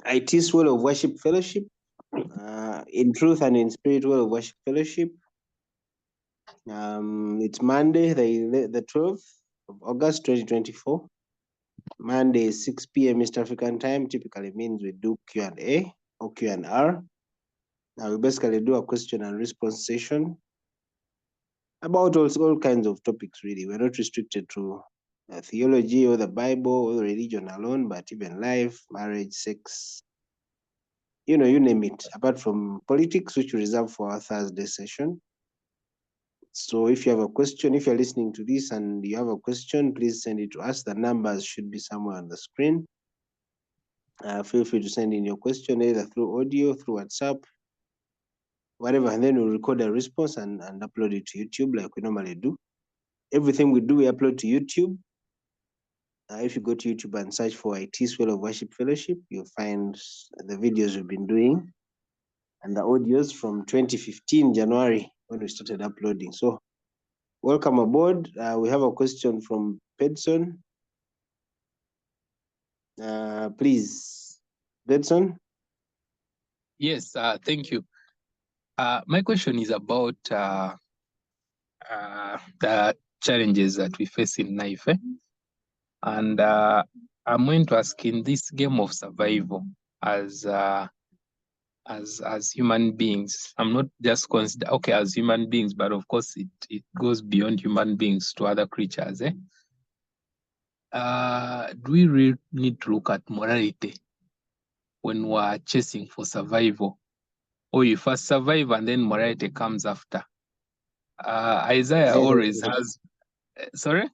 iTiS World of Worship Fellowship, In Truth and in Spirit World of Worship Fellowship. It's Monday, the 12th of August 2024. Monday, 6 p.m. East African time. Typically means we do Q&A or Q&R. Now we basically do a question and response session about all kinds of topics, really. We're not restricted to theology or the Bible or religion alone, but even life, marriage, sex, you name it, apart from politics, which we reserve for our Thursday session. So if you have a question, if you're listening to this and you have a question, please send it to us. The numbers should be somewhere on the screen. Feel free to send in your question either through audio, through WhatsApp, whatever, and then we'll record a response and upload it to YouTube like we normally do. Everything we do, we upload to YouTube. If you go to YouTube and search for iTiS World of Worship Fellowship, you'll find the videos we've been doing and the audios from 2015 January when we started uploading. So welcome aboard. We have a question from Pedson. Please, Pedson. Yes, thank you. My question is about the challenges that we face in life. And I'm going to ask, in this game of survival as human beings, I'm not just consider as human beings, but of course it goes beyond human beings to other creatures. Do we really need to look at morality when we're chasing for survival? Or you first survive and then morality comes after? Isaiah always has... Sorry?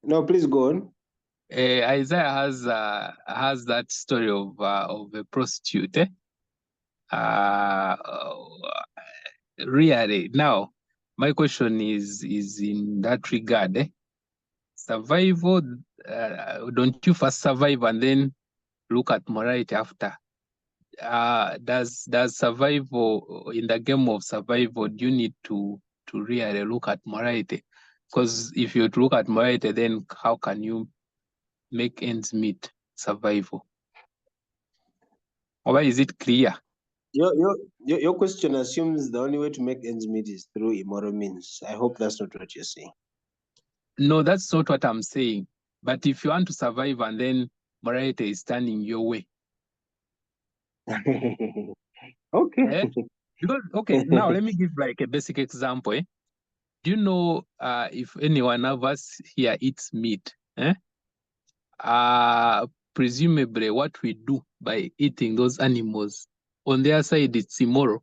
No, please go on. Isaiah has that story of a prostitute. Really, now my question is in that regard. Survival, don't you first survive and then look at morality after? Does survival, in the game of survival, do you need to really look at morality? Because if you look at morality, then how can you make ends meet survival? Or is it clear? Your question assumes the only way to make ends meet is through immoral means. I hope that's not what you're saying. No, that's not what I'm saying. But if you want to survive and then morality is standing your way. Okay. Because, now let me give like a basic example. Do you know if anyone of us here eats meat? Presumably what we do by eating those animals, on their side it's immoral.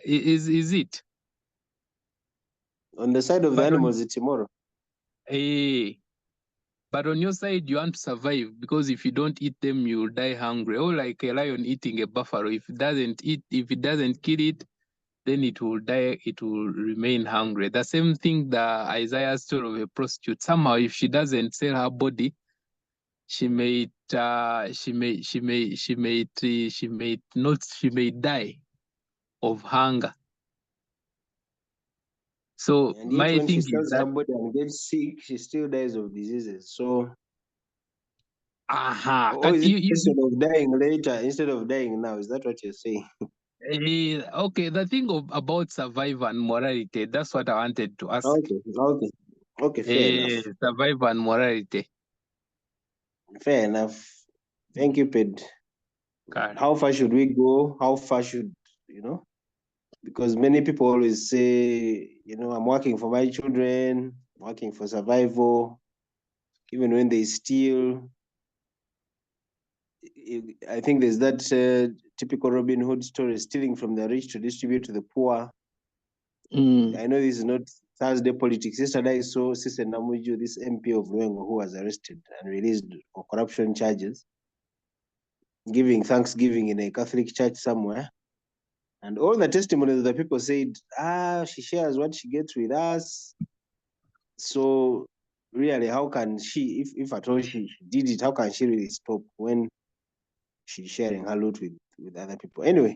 Is it? On the side of the animals, it's immoral. But on your side, you want to survive, because if you don't eat them, you'll die hungry. Or like a lion eating a buffalo. If it doesn't kill it, then it will die, it will remain hungry. The same thing, the Isaiah story of a prostitute. Somehow, if she doesn't sell her body, she may die of hunger. So and yet when she sells her body and gets sick, she still dies of diseases. So or is it instead of dying later instead of dying now? Is that what you're saying? Okay, the thing about survival and morality, that's what I wanted to ask. Okay, fair enough. Survival and morality. Fair enough. Thank you, Ped. How far should we go? How far should, because many people always say, I'm working for my children, working for survival, even when they steal. I think there's that typical Robin Hood story, stealing from the rich to distribute to the poor. I know this is not Thursday politics. Yesterday I saw Sise Namuju, this MP of Luengo, who was arrested and released for corruption charges, giving Thanksgiving in a Catholic church somewhere. And all the testimonies of the people said, she shares what she gets with us. So really, how can she, if at all she did it, how can she really stop when she's sharing her loot with other people? Anyway,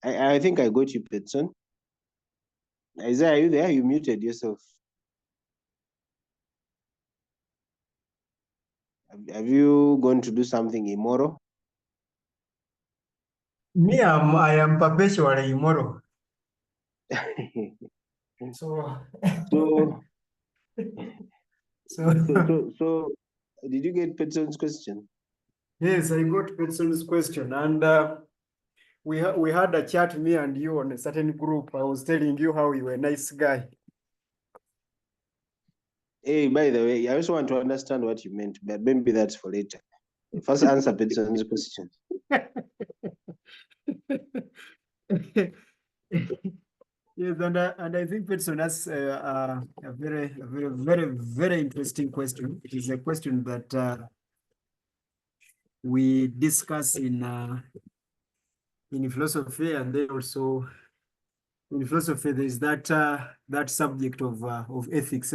I think I got you, Petson. Isaiah, are you there? You muted yourself. Have you gone to do something immoral? Me, I am perpetually immoral. So, So, so so, did you get Peterson's question? yes, I got Peterson's question, and we had a chat, me and you, on a certain group. I was telling you how you were a nice guy. Hey, by the way, I also want to understand what you meant, but maybe that's for later. First, answer Peterson's question. Yes, and I think Peterson has a very interesting question. It is a question that we discuss in philosophy, and then also in philosophy there is that subject of ethics.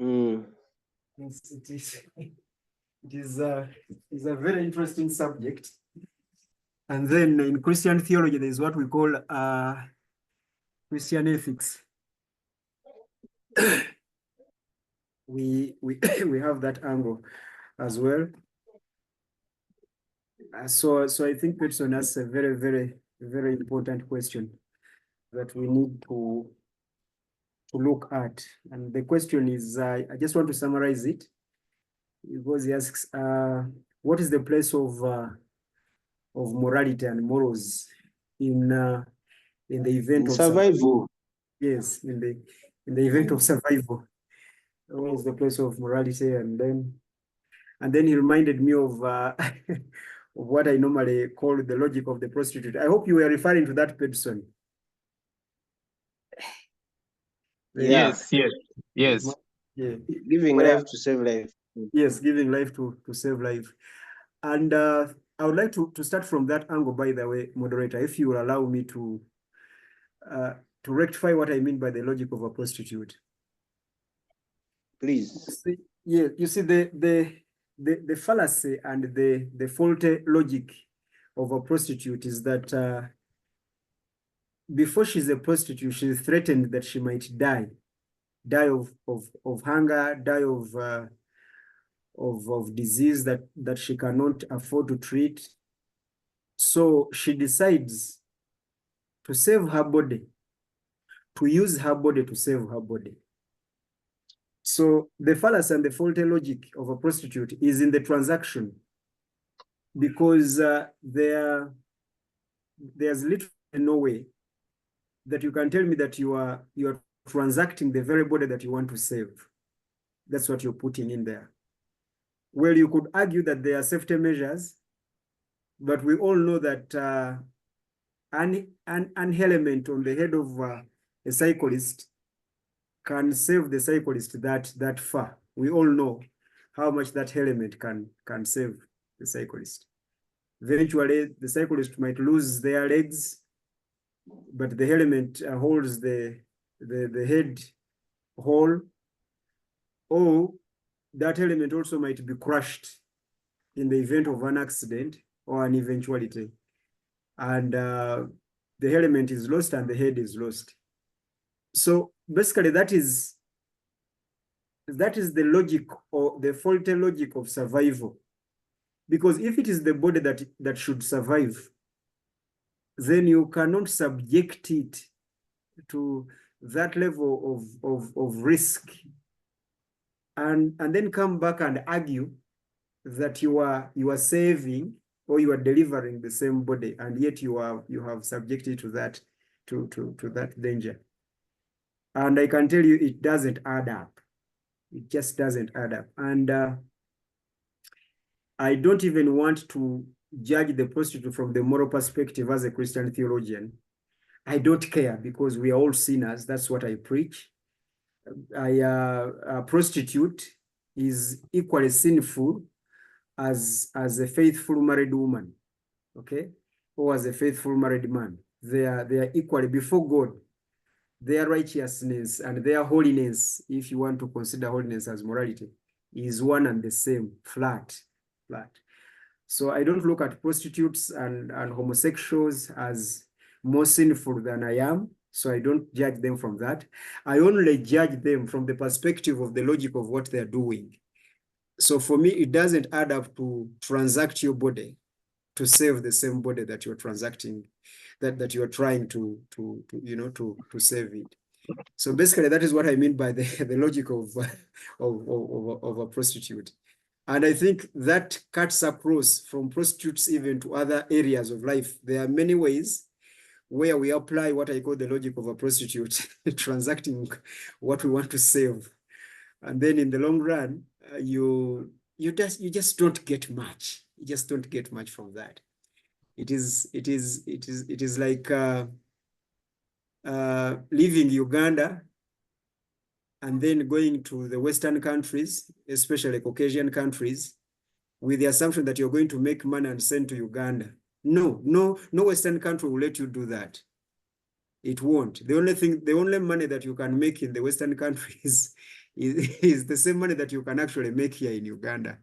Mm. Yes, it is. It is a very interesting subject. And then in Christian theology, there is what we call Christian ethics. We we have that angle as well. So I think Peterson has a very important question that we need to look at. And the question is, I just want to summarize it, because he asks, what is the place of morality and morals in the event In of survival. yes, in the event of survival? Where is the place of morality? And then he reminded me of of what I normally call the logic of the prostitute. I hope you were referring to that, Peterson. Yeah. Yes. Yeah. Giving Where, life to save life. yes, giving life to save life. And I would like to start from that angle, by the way, moderator, if you will allow me to rectify what I mean by the logic of a prostitute. Please. Yeah, you see the fallacy and the faulty logic of a prostitute is that before she's a prostitute, she's threatened that she might die of hunger, die of disease that she cannot afford to treat. So she decides to save her body, to use her body to save her body. So the fallacy and the faulty logic of a prostitute is in the transaction, because there's literally no way that you can tell me that you are transacting the very body that you want to save. That's what you're putting in there. Well, you could argue that there are safety measures, but we all know that an element on the head of a cyclist can save the cyclist that far. We all know how much that helmet can save the cyclist. Eventually, the cyclist might lose their legs, but the helmet holds the head whole, or that helmet also might be crushed in the event of an accident or an eventuality, and the helmet is lost and the head is lost. So basically, that is the logic, or the faulty logic of survival. Because if it is the body that should survive, then you cannot subject it to that level of risk, and then come back and argue that you are saving or you are delivering the same body, and yet you have subjected to that to that danger. And I can tell you, it doesn't add up. It just doesn't add up. And I don't even want to judge the prostitute from the moral perspective as a Christian theologian. I don't care, because we are all sinners. That's what I preach. A prostitute is equally sinful as a faithful married woman, okay, or as a faithful married man. They are equally before God. Their righteousness and their holiness, if you want to consider holiness as morality, is one and the same, flat. So I don't look at prostitutes and homosexuals as more sinful than I am. So I don't judge them from that. I only judge them from the perspective of the logic of what they're doing. So for me, it doesn't add up to transact your body to save the same body that you're transacting, that you're trying to save it. So basically, that is what I mean by the logic of a prostitute. And I think that cuts across from prostitutes even to other areas of life. There are many ways where we apply what I call the logic of a prostitute, transacting what we want to save. And then in the long run, you just don't get much. You just don't get much from that. It is like leaving Uganda and then going to the Western countries, especially Caucasian countries, with the assumption that you're going to make money and send to Uganda. No Western country will let you do that. It won't. The only money that you can make in the Western countries is the same money that you can actually make here in Uganda.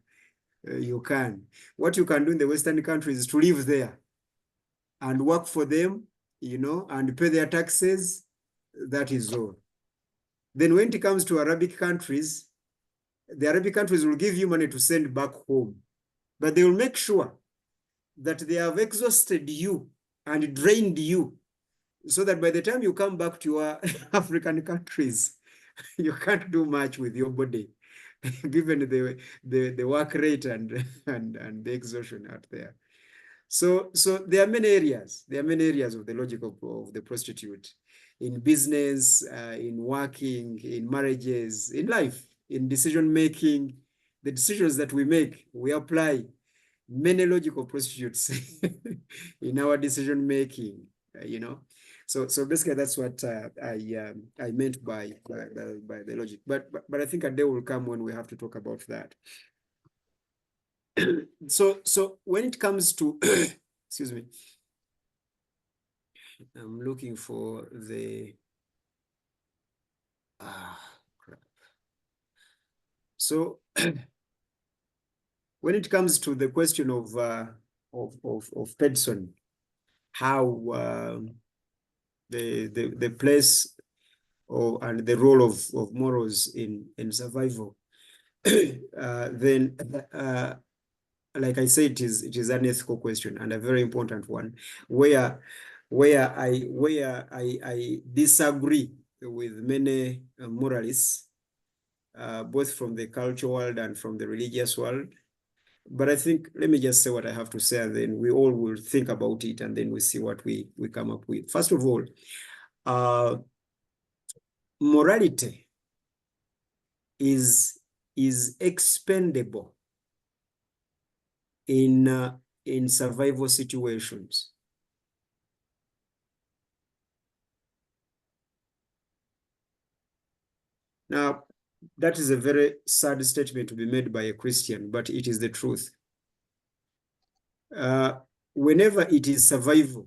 You can. What you can do in the Western countries is to live there and work for them, and pay their taxes. That is all. Then when it comes to Arabic countries, the Arabic countries will give you money to send back home, but they will make sure that they have exhausted you and drained you, so that by the time you come back to your African countries, you can't do much with your body, given the work rate and the exhaustion out there. So there are many areas. There are many areas of the logic of the prostitute, in business, in working, in marriages, in life, in decision making. The decisions that we make, we apply many logical prostitutes in our decision making. So basically that's what I meant by the logic. But I think a day will come when we have to talk about that. So when it comes to excuse me, I'm looking for the crap. So when it comes to the question of Pedson, how the place and the role of morals in survival, then like I said, it is an ethical question and a very important one, where I disagree with many moralists, both from the cultural world and from the religious world. But I think, let me just say what I have to say, and then we all will think about it, and then we see what we come up with. First of all, morality is expendable in survival situations. Now, that is a very sad statement to be made by a Christian, but it is the truth. Whenever it is survival,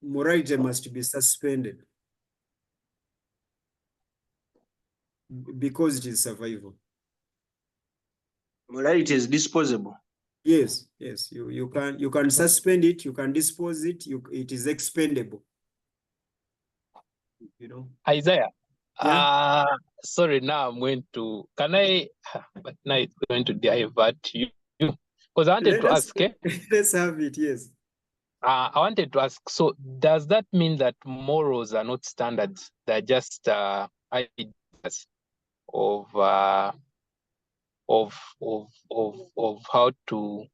morality must be suspended because it is survival. Morality is disposable. Yes, you can suspend it, you can dispose it, it is expendable. Isaiah. Yeah. Sorry, now I'm going to, can I, but now it's going to divert you. Because I wanted to ask, let's have it, yes. I wanted to ask, so does that mean that morals are not standards? They're just ideas of how to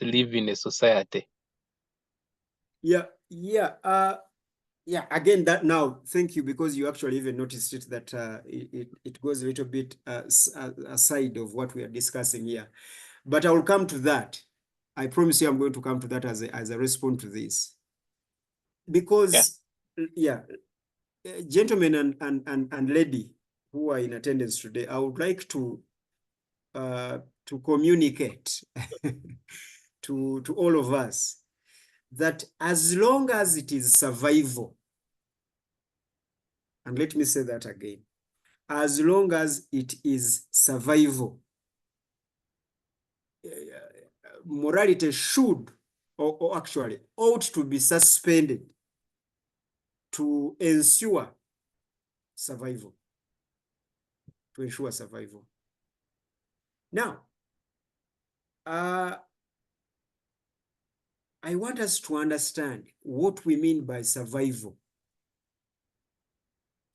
live in a society? Yeah. Again, that now, thank you, because you actually even noticed it, that it goes a little bit aside of what we are discussing here. But I will come to that. I promise you I'm going to come to that as a response to this. Because, gentlemen and lady who are in attendance today, I would like to communicate to all of us that as long as it is survival, and let me say that again, as long as it is survival, morality should, or actually ought to be suspended to ensure survival. to ensure survival. Now, I want us to understand what we mean by survival.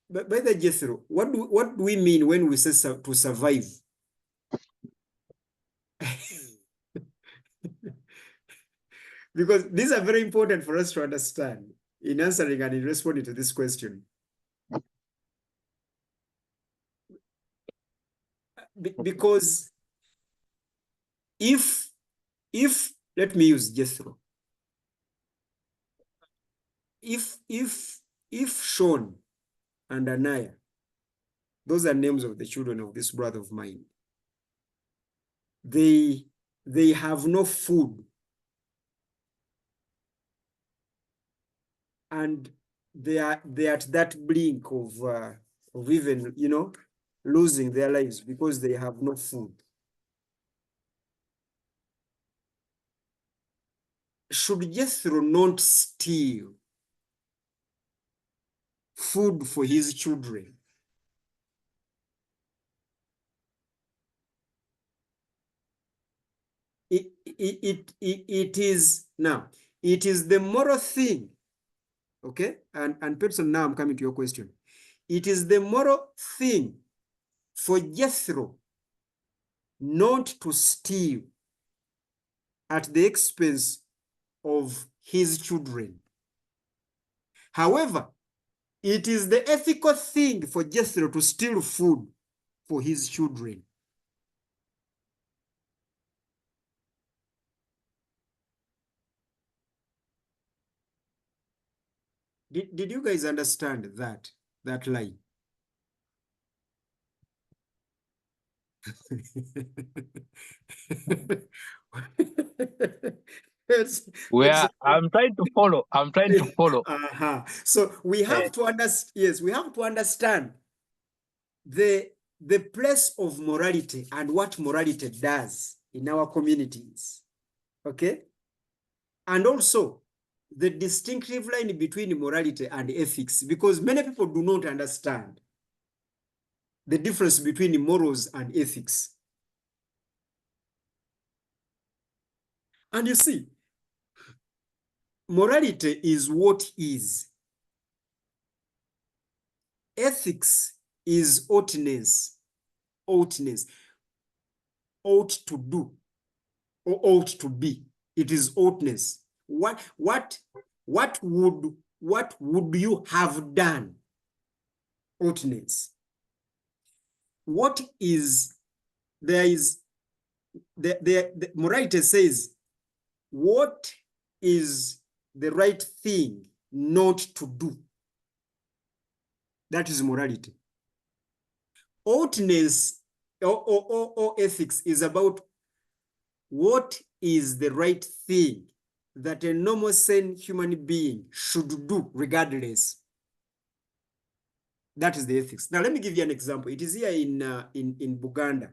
But by the Jethro, what do we mean when we say to survive? Because these are very important for us to understand in answering and in responding to this question. Because if let me use Jethro. If Sean and Anaya, those are names of the children of this brother of mine, they have no food, and they are at that brink of even, you know, losing their lives because they have no food. Should Jethro not steal food for his children? It is now. It is the moral thing, okay? And person, now I'm coming to your question. It is the moral thing for Jethro not to steal at the expense of his children. However, it is the ethical thing for Jethro to steal food for his children. Did you guys understand that line? I'm trying to follow. I'm trying to follow. So we have to understand. Yes, we have to understand the place of morality and what morality does in our communities. Okay, and also the distinctive line between morality and ethics, because many people do not understand the difference between morals and ethics. And you see, morality is what is. Ethics is oughtness, ought to do, or ought to be. It is oughtness. What would you have done? Oughtness. What is there is the morality says what is the right thing not to do. That is morality. Oughtness or ethics is about what is the right thing that a normal sane human being should do regardless. That is the ethics. Now let me give you an example. It is here in Buganda.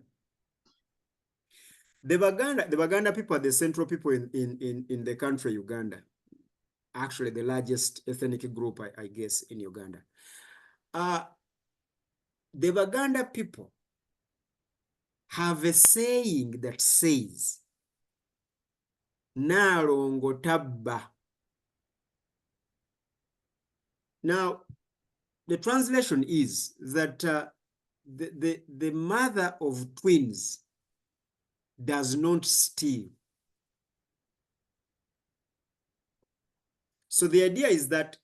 The Baganda people are the central people in the country Uganda. Actually, the largest ethnic group, I guess, in Uganda. The Baganda people have a saying that says, Nalongo tabba. Now, the translation is that the mother of twins does not steal. So the idea is that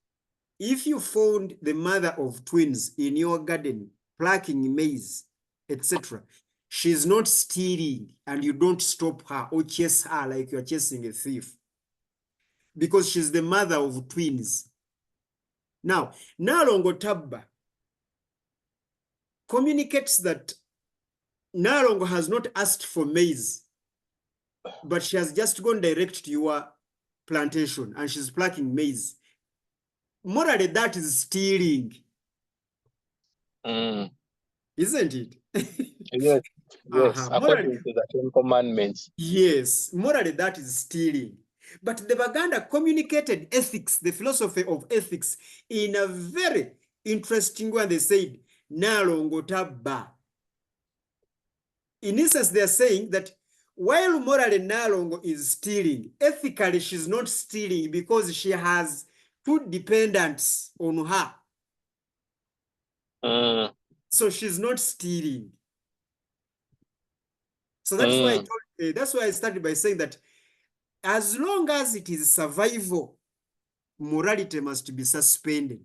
if you found the mother of twins in your garden plucking maize, etc., she's not stealing, and you don't stop her or chase her like you're chasing a thief, because she's the mother of twins. Now, Nalongo Tabba communicates that Nalongo has not asked for maize, but she has just gone direct to your plantation and she's plucking maize. Morally, that is stealing. Isn't it? Yes, yes, according to the 10 commandments. Yes, morally, that is stealing. But the Baganda communicated ethics, the philosophy of ethics, in a very interesting way. They said, Nalongo tabba. in essence, they are saying that while morally Nalongo is stealing, ethically she's not stealing because she has two dependents on her. So she's not stealing. So that's why that's why I started by saying that as long as it is survival, morality must be suspended.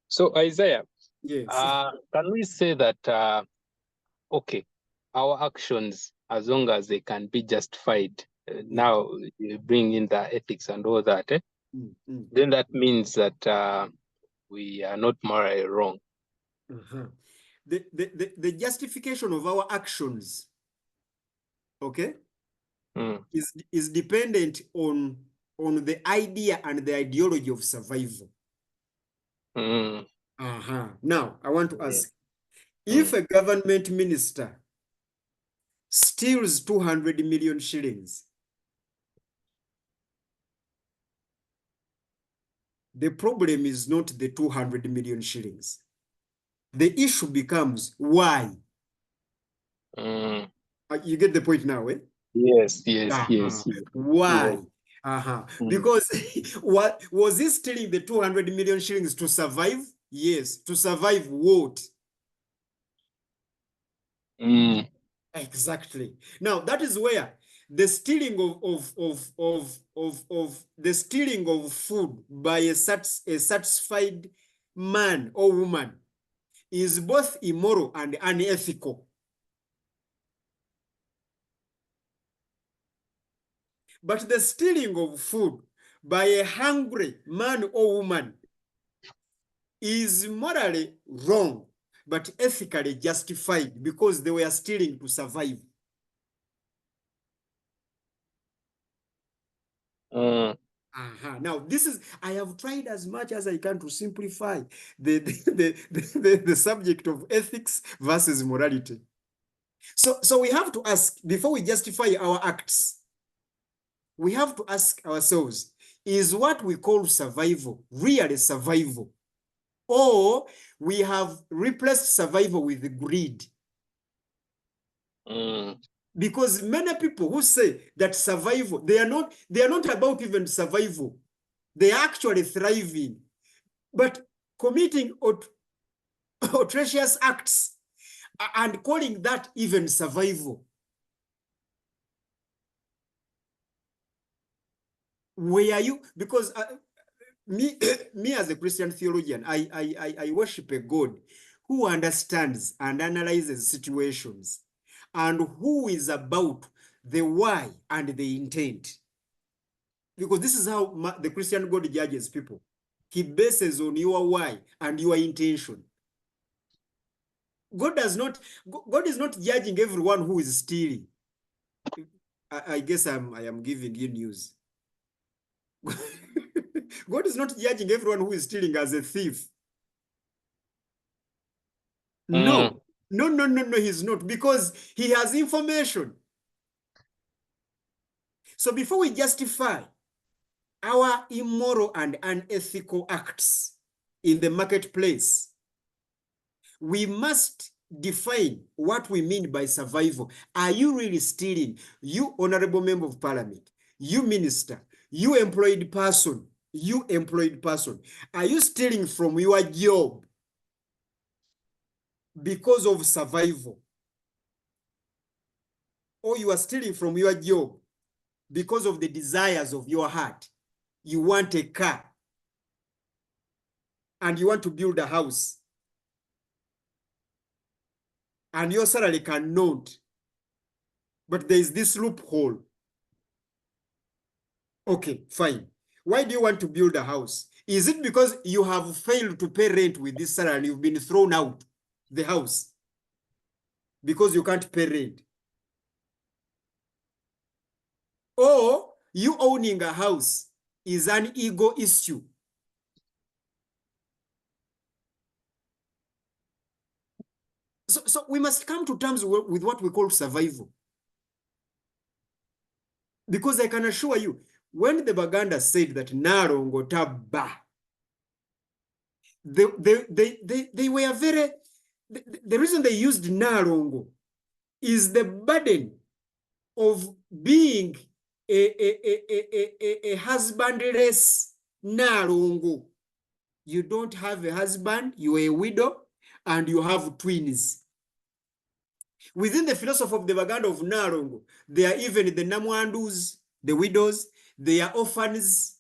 So Isaiah, Yes. can we say that okay, our actions, as long as they can be justified, now you bring in the ethics and all that, then that means that we are not morally wrong. The justification of our actions, okay, is dependent on the idea and the ideology of survival. Now, I want to ask, if a government minister steals 200 million shillings, the problem is not the 200 million shillings. The issue becomes why. You get the point now, eh? Yes. Why? Because what was he stealing the 200 million shillings to survive? Yes. To survive what? Exactly. Now that is where the stealing the stealing of food by a satisfied man or woman is both immoral and unethical. But the stealing of food by a hungry man or woman is morally wrong, but ethically justified because they were stealing to survive. Now, this is, I have tried as much as I can to simplify the subject of ethics versus morality. So we have to ask, before we justify our acts, we have to ask ourselves, is what we call survival really survival? Or we have replaced survival with greed? Because many people who say that survival, they are not about even survival. They are actually thriving, but committing atrocious acts and calling that even survival. Where are you? Because me as a Christian theologian, I worship a God who understands and analyzes situations and who is about the why and the intent. Because this is how the Christian God judges people. He bases on your why and your intention. God is not judging everyone who is stealing. I guess I am giving you news. God is not judging everyone who is stealing as a thief. No, he's not, because he has information. So before we justify our immoral and unethical acts in the marketplace, we must define what we mean by survival. Are you really stealing? You honorable member of parliament, you minister, you employed person, are you stealing from your job because of survival? Or you are stealing from your job because of the desires of your heart? You want a car and you want to build a house, and your salary cannot, but there is this loophole. Okay, fine. Why do you want to build a house? Is it because you have failed to pay rent with this salary and you've been thrown out the house because you can't pay rent? Or you owning a house is an ego issue? So we must come to terms with what we call survival. Because I can assure you, when the Baganda said that Narongo Taba, they were very, the reason they used Narongo is the burden of being a husbandless Nalongo. You don't have a husband, you're a widow, and you have twins. Within the philosophy of the Baganda of Nalongo, there are even the Namwandus, the widows, they are orphans.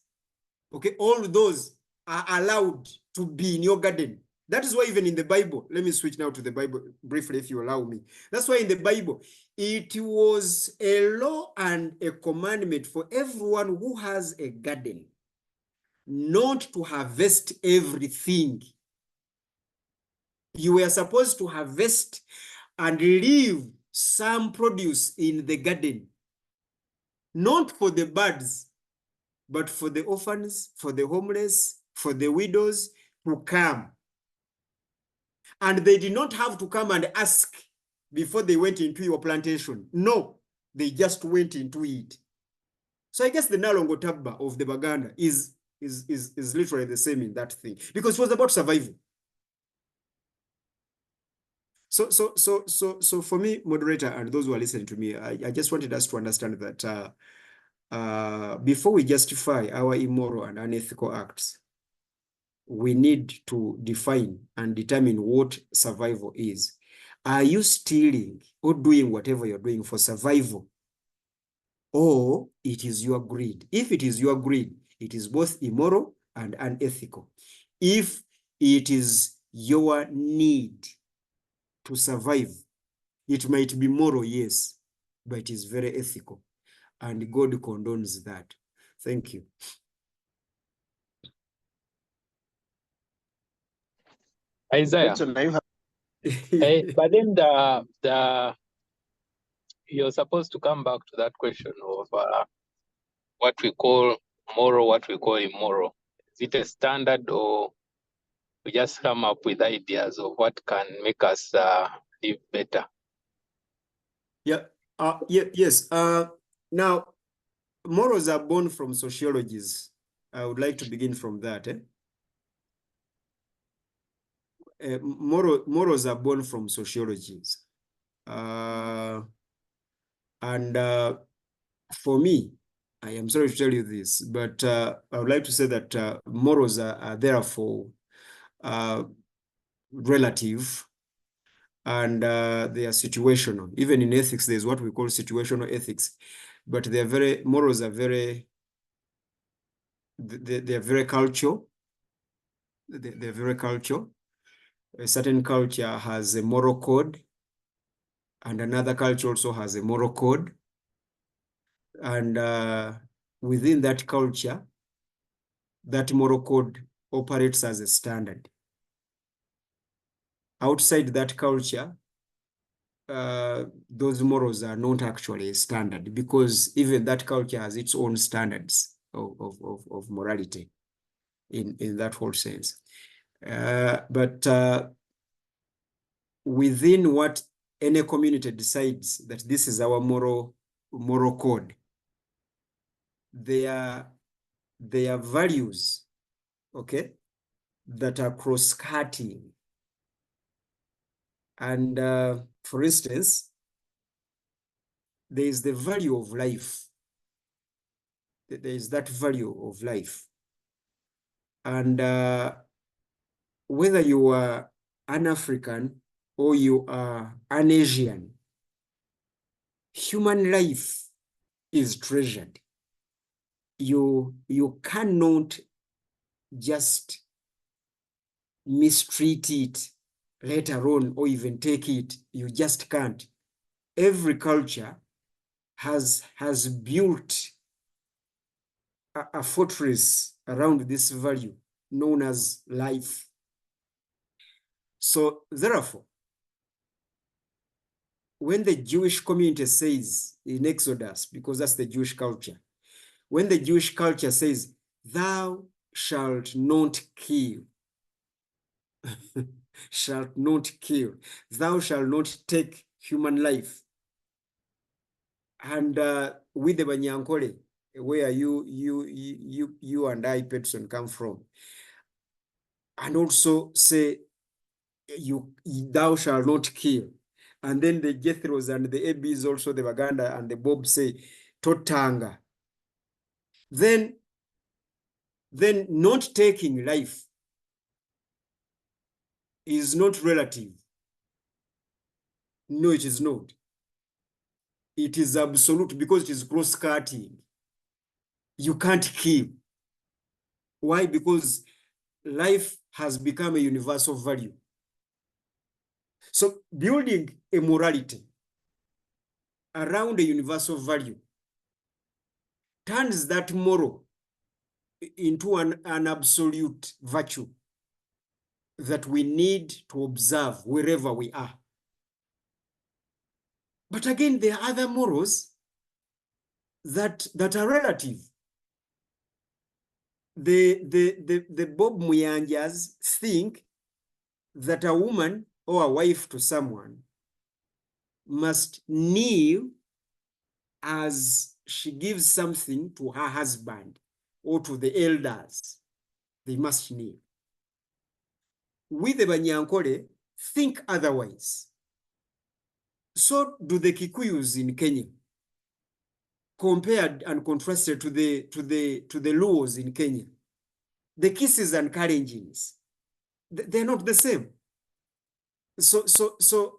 Okay, all those are allowed to be in your garden. That is why even in the Bible, let me switch now to the Bible briefly if you allow me. That's why in the Bible, it was a law and a commandment for everyone who has a garden not to harvest everything. You were supposed to harvest and leave some produce in the garden, not for the birds, but for the orphans, for the homeless, for the widows to come. And they did not have to come and ask before they went into your plantation. No, they just went into it. So I guess the Nalongo Tabba of the Baganda is literally the same in that thing, because it was about survival. So for me, moderator, and those who are listening to me, I just wanted us to understand that before we justify our immoral and unethical acts, we need to define and determine what survival is. Are you stealing or doing whatever you're doing for survival? Or it is your greed? If it is your greed, it is both immoral and unethical. If it is your need to survive, it might be moral, yes, but it is very ethical. And God condones that. Thank you. Isaiah. Benson, now you have But then you're supposed to come back to that question of what we call moral, what we call immoral. Is it a standard, or we just come up with ideas of what can make us live better? Yeah. Yes. Now, morals are born from sociologies. I would like to begin from that. Morals are born from sociologies. For me, I am sorry to tell you this, but I would like to say that morals are therefore relative, and they are situational. Even in ethics, there's what we call situational ethics, but morals are very cultural. They're very cultural. A certain culture has a moral code, and another culture also has a moral code. And within that culture, that moral code operates as a standard. Outside that culture, those morals are not actually a standard, because even that culture has its own standards of morality in that whole sense. But within what any community decides that this is our moral code, there are values, okay, that are cross-cutting. And for instance, there is the value of life. There is that value of life. And whether you are an African or you are an Asian, human life is treasured. You cannot just mistreat it, let alone or even take it. You just can't. Every culture has built a fortress around this value known as life. So therefore, when the Jewish community says in Exodus, because that's the Jewish culture, when the Jewish culture says, thou shalt not kill, shalt not kill, thou shalt not take human life. And with the Banyankole, where you and I, Peterson, come from, and also say, thou shalt not kill, And then the Jethros and the Abis, also the Baganda and the Bob say, Totanga. Then not taking life is not relative. No, it is not. It is absolute because it is cross-cutting. You can't kill. Why? Because life has become a universal value. So building a morality around a universal value turns that moral into an absolute virtue that we need to observe wherever we are. But again, there are other morals that are relative. The Bob Muyanjas think that a woman or a wife to someone must kneel as she gives something to her husband or to the elders. They must kneel. We, the Banyankole, think otherwise. So do the Kikuyus in Kenya, compared and contrasted to the Luos in Kenya. The Kisses and Kalenjins, they're not the same.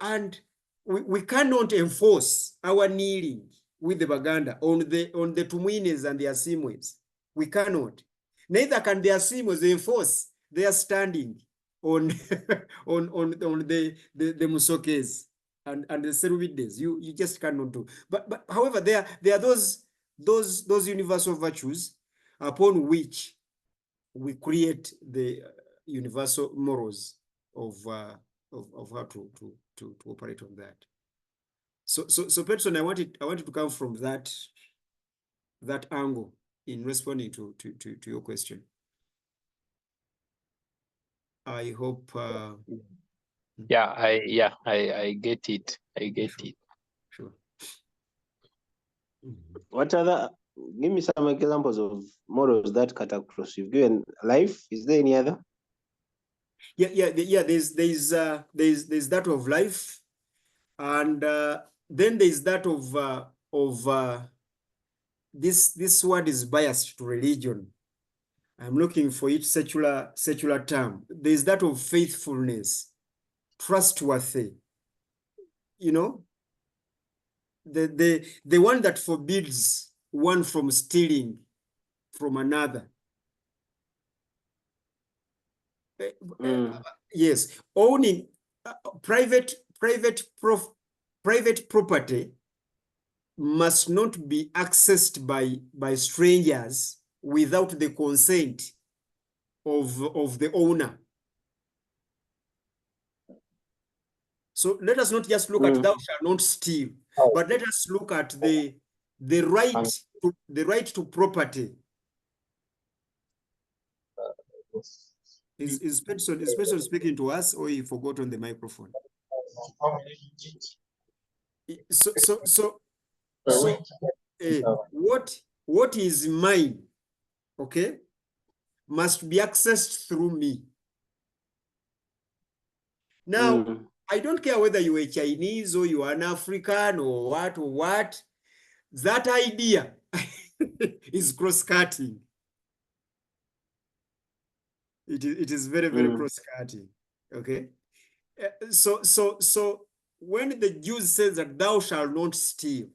And we cannot enforce our kneeling with the Baganda on the Tumwines and the Asimwes. We cannot. Neither can the Asimwes enforce their standing on on the Musokes and the Serubides. You just cannot do. But however, there are those universal virtues upon which we create the universal morals of how to operate on that. So Peterson, I wanted to come from that angle in responding to your question. I hope. I get it. I get Sure. it. Sure. What other? Give me some examples of models that cut across. You've given life. Is there any other? Yeah. There's that of life, and then there's that of this word is biased to religion. I'm looking for each secular term. There's that of faithfulness, trustworthy. You know, the one that forbids one from stealing from another. Yes, owning private property must not be accessed by strangers without the consent of the owner. So let us not just look at thou shalt not steal, but let us look at the right to property. Is Peterson speaking to us, or he forgot on the microphone? What is mine, okay, must be accessed through me. Now, I don't care whether you are Chinese or you are an African or what. That idea is cross-cutting. It is very, very cross-cutting. Okay. So when the Jews says that thou shalt not steal,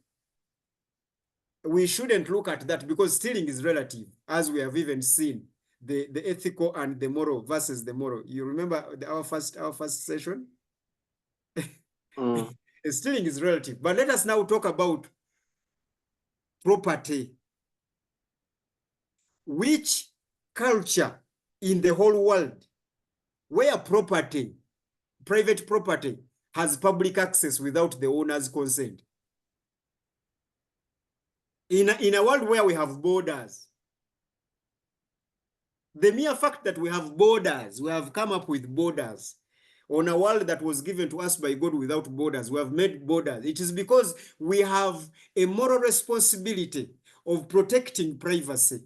we shouldn't look at that because stealing is relative, as we have even seen the ethical and the moral versus the moral. You remember our first session? Stealing is relative. But let us now talk about property. Which culture in the whole world where private property, has public access without the owner's consent? In a world where we have borders, the mere fact that we have borders, we have come up with borders on a world that was given to us by God without borders, we have made borders. It is because we have a moral responsibility of protecting privacy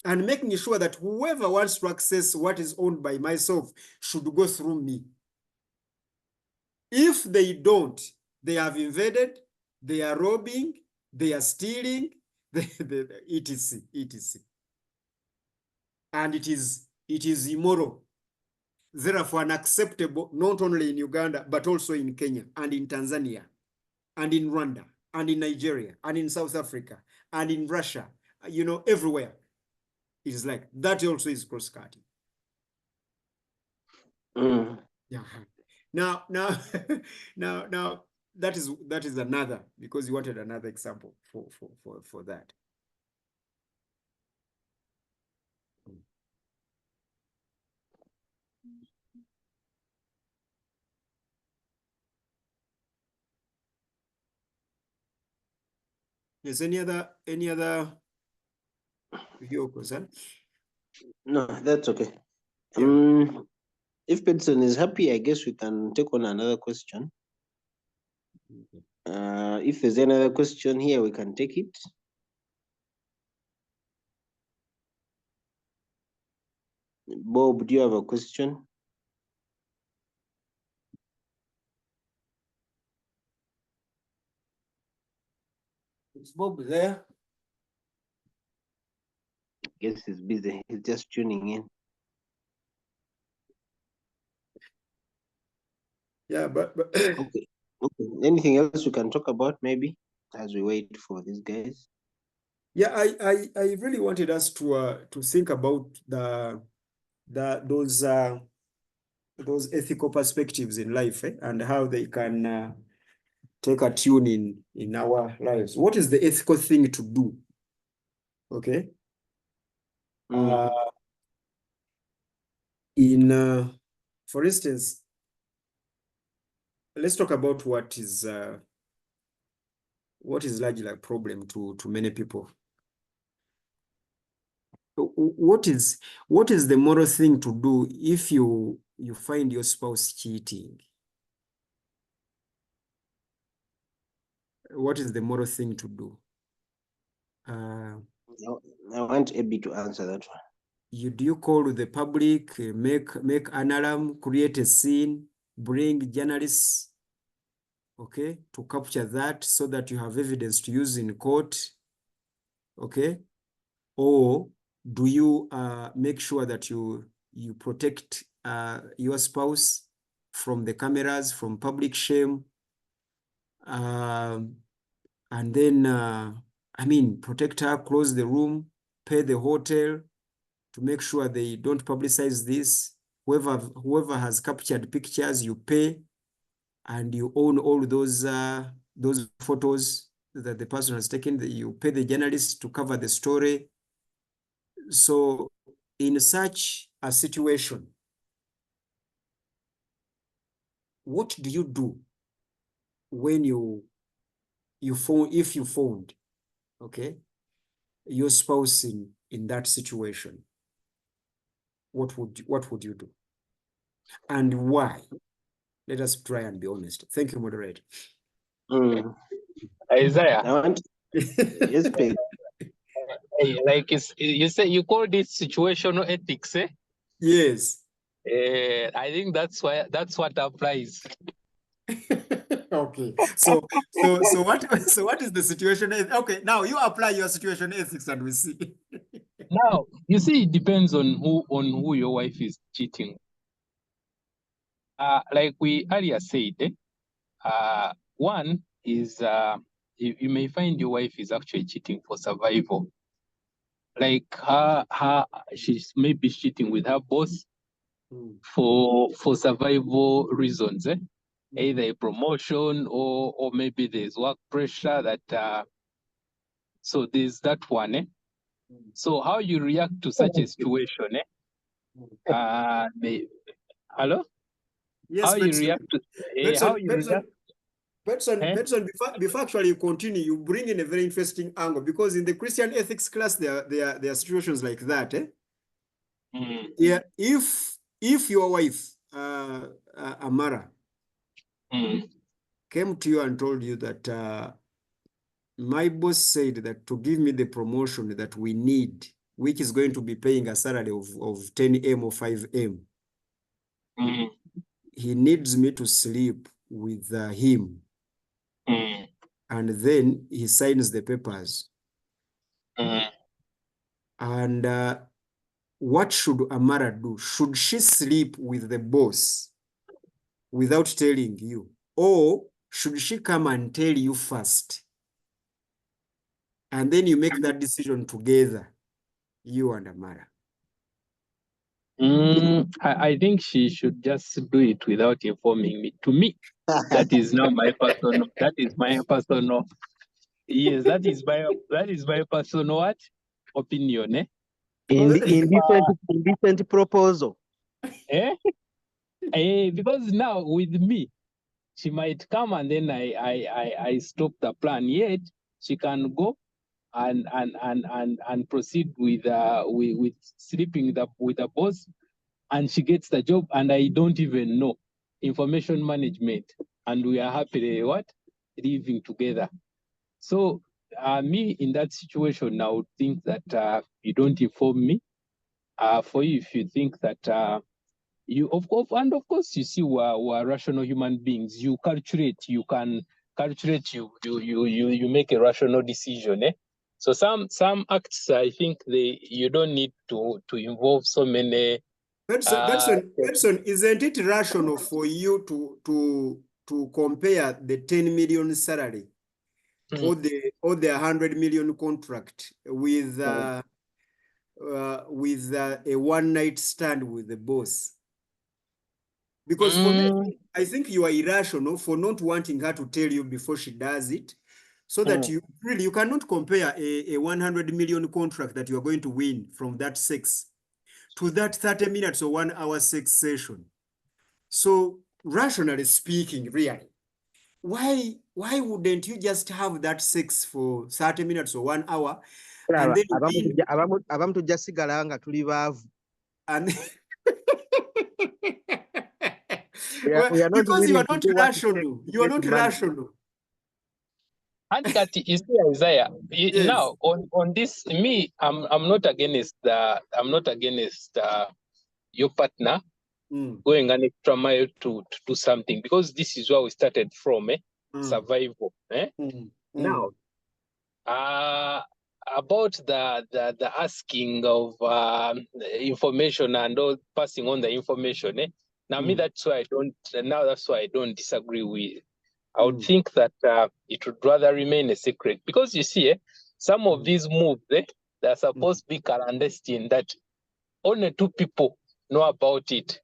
and making sure that whoever wants to access what is owned by myself should go through me. If they don't, they have invaded, they are robbing, they are stealing, etc., etc. And it is immoral, therefore unacceptable, not only in Uganda, but also in Kenya and in Tanzania and in Rwanda and in Nigeria and in South Africa and in Russia, everywhere. It is like that also is cross-cutting. Yeah. Now, now that is another, because you wanted another example for that. Is any other view or concern? No, that's okay. Yeah. If Benson is happy, I guess we can take on another question. If there's another question here, we can take it. Bob, do you have a question? Is Bob there? I guess he's busy. He's just tuning in. Yeah, but Okay. Okay. Anything else we can talk about maybe as we wait for these guys? yeah, I really wanted us to think about those ethical perspectives in life, and how they can take a tune in our lives. What is the ethical thing to do? Okay. For instance, let's talk about what is largely a problem to many people. What is the moral thing to do if you find your spouse cheating? What is the moral thing to do? I want Abby to answer that one. Do you call the public, make an alarm, create a scene, bring journalists, okay, to capture that so that you have evidence to use in court, okay? Or do you make sure that you protect your spouse from the cameras, from public shame, and then protect her, close the room, pay the hotel to make sure they don't publicize this. Whoever has captured pictures, you pay, and you own all those photos that the person has taken. You pay the journalist to cover the story. So in such a situation, what do you do when if you found, okay, your spouse in that situation? What would you do, and why? Let us try and be honest. Thank you, moderator. Isaiah, Yes, please. like you say, you call this situational ethics, eh? Yes. I think that's what applies. Okay. So what is the situation? Okay, now you apply your situation ethics and we see. Now, you see, it depends on who your wife is cheating. Like we earlier said, one is you may find your wife is actually cheating for survival. Like she's maybe cheating with her boss for survival reasons, eh? Either a promotion or maybe there's work pressure that so there's that one, eh? So how you react to such a situation, eh? Hello? Yes, How you react to how you react? Benson, before actually you continue, you bring in a very interesting angle, because in the Christian ethics class there are situations like that, eh? Yeah, if your wife Amara came to you and told you that my boss said that to give me the promotion that we need, which is going to be paying a salary of 10M or 5M, he needs me to sleep with him, and then he signs the papers. And what should Amara do? Should she sleep with the boss without telling you? Or should she come and tell you first? And then you make that decision together, you and Amara. I think she should just do it without informing me. To me, that is now my personal. That is my personal. Yes, that is my personal what? Opinion. Indecent proposal. Because now with me, she might come and then I stop the plan. Yet she can go and proceed with sleeping with the boss, and she gets the job, and I don't even know. Information management, and we are happily living together. So me in that situation now would think that you don't inform me. For you, if you think that you of course you see we're rational human beings. You calculate, you can calculate, you make a rational decision. So some acts, I think you don't need to involve so many. Benson, isn't it rational for you to compare the 10 million salary or the 100 million contract with a one night stand with the boss? Because for me, I think you are irrational for not wanting her to tell you before she does it, so that you cannot compare a 100 million contract that you are going to win from that sex to that 30 minutes or 1 hour sex session. So rationally speaking, really, why wouldn't you just have that sex for 30 minutes or 1 hour and then abamu tujja sigala nga tuli baavu. And we are not because you are willing to not do what it rational. takes to You are get not money. rational. And that is Isaiah. Yes. Now on this, me, I'm not against your partner going an extra mile to do something, because this is where we started from, survival. Now, about the asking of information and all, passing on the information. Now, that's why I don't disagree with. I would think that it would rather remain a secret, because you see, some of these moves, they're supposed to be clandestine, that only 2 people know about it.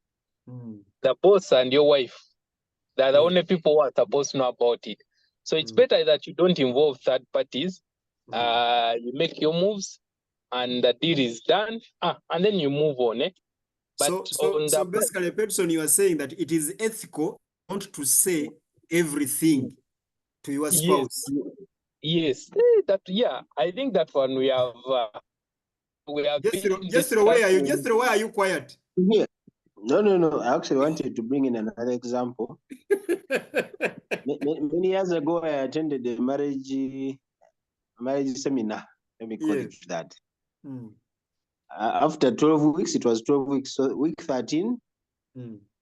The boss and your wife. They're the only people who are supposed to know about it. So it's better that you don't involve third parties. You make your moves, and the deal is done, and then you move on. But so basically, Peterson, you are saying that it is ethical not to say everything to your spouse. Yes. I think that one we have Just why are you quiet? Yeah. No. I actually wanted to bring in another example. Many years ago, I attended a marriage seminar. Let me call it that. After 12 weeks, it was 12 weeks. So week 13,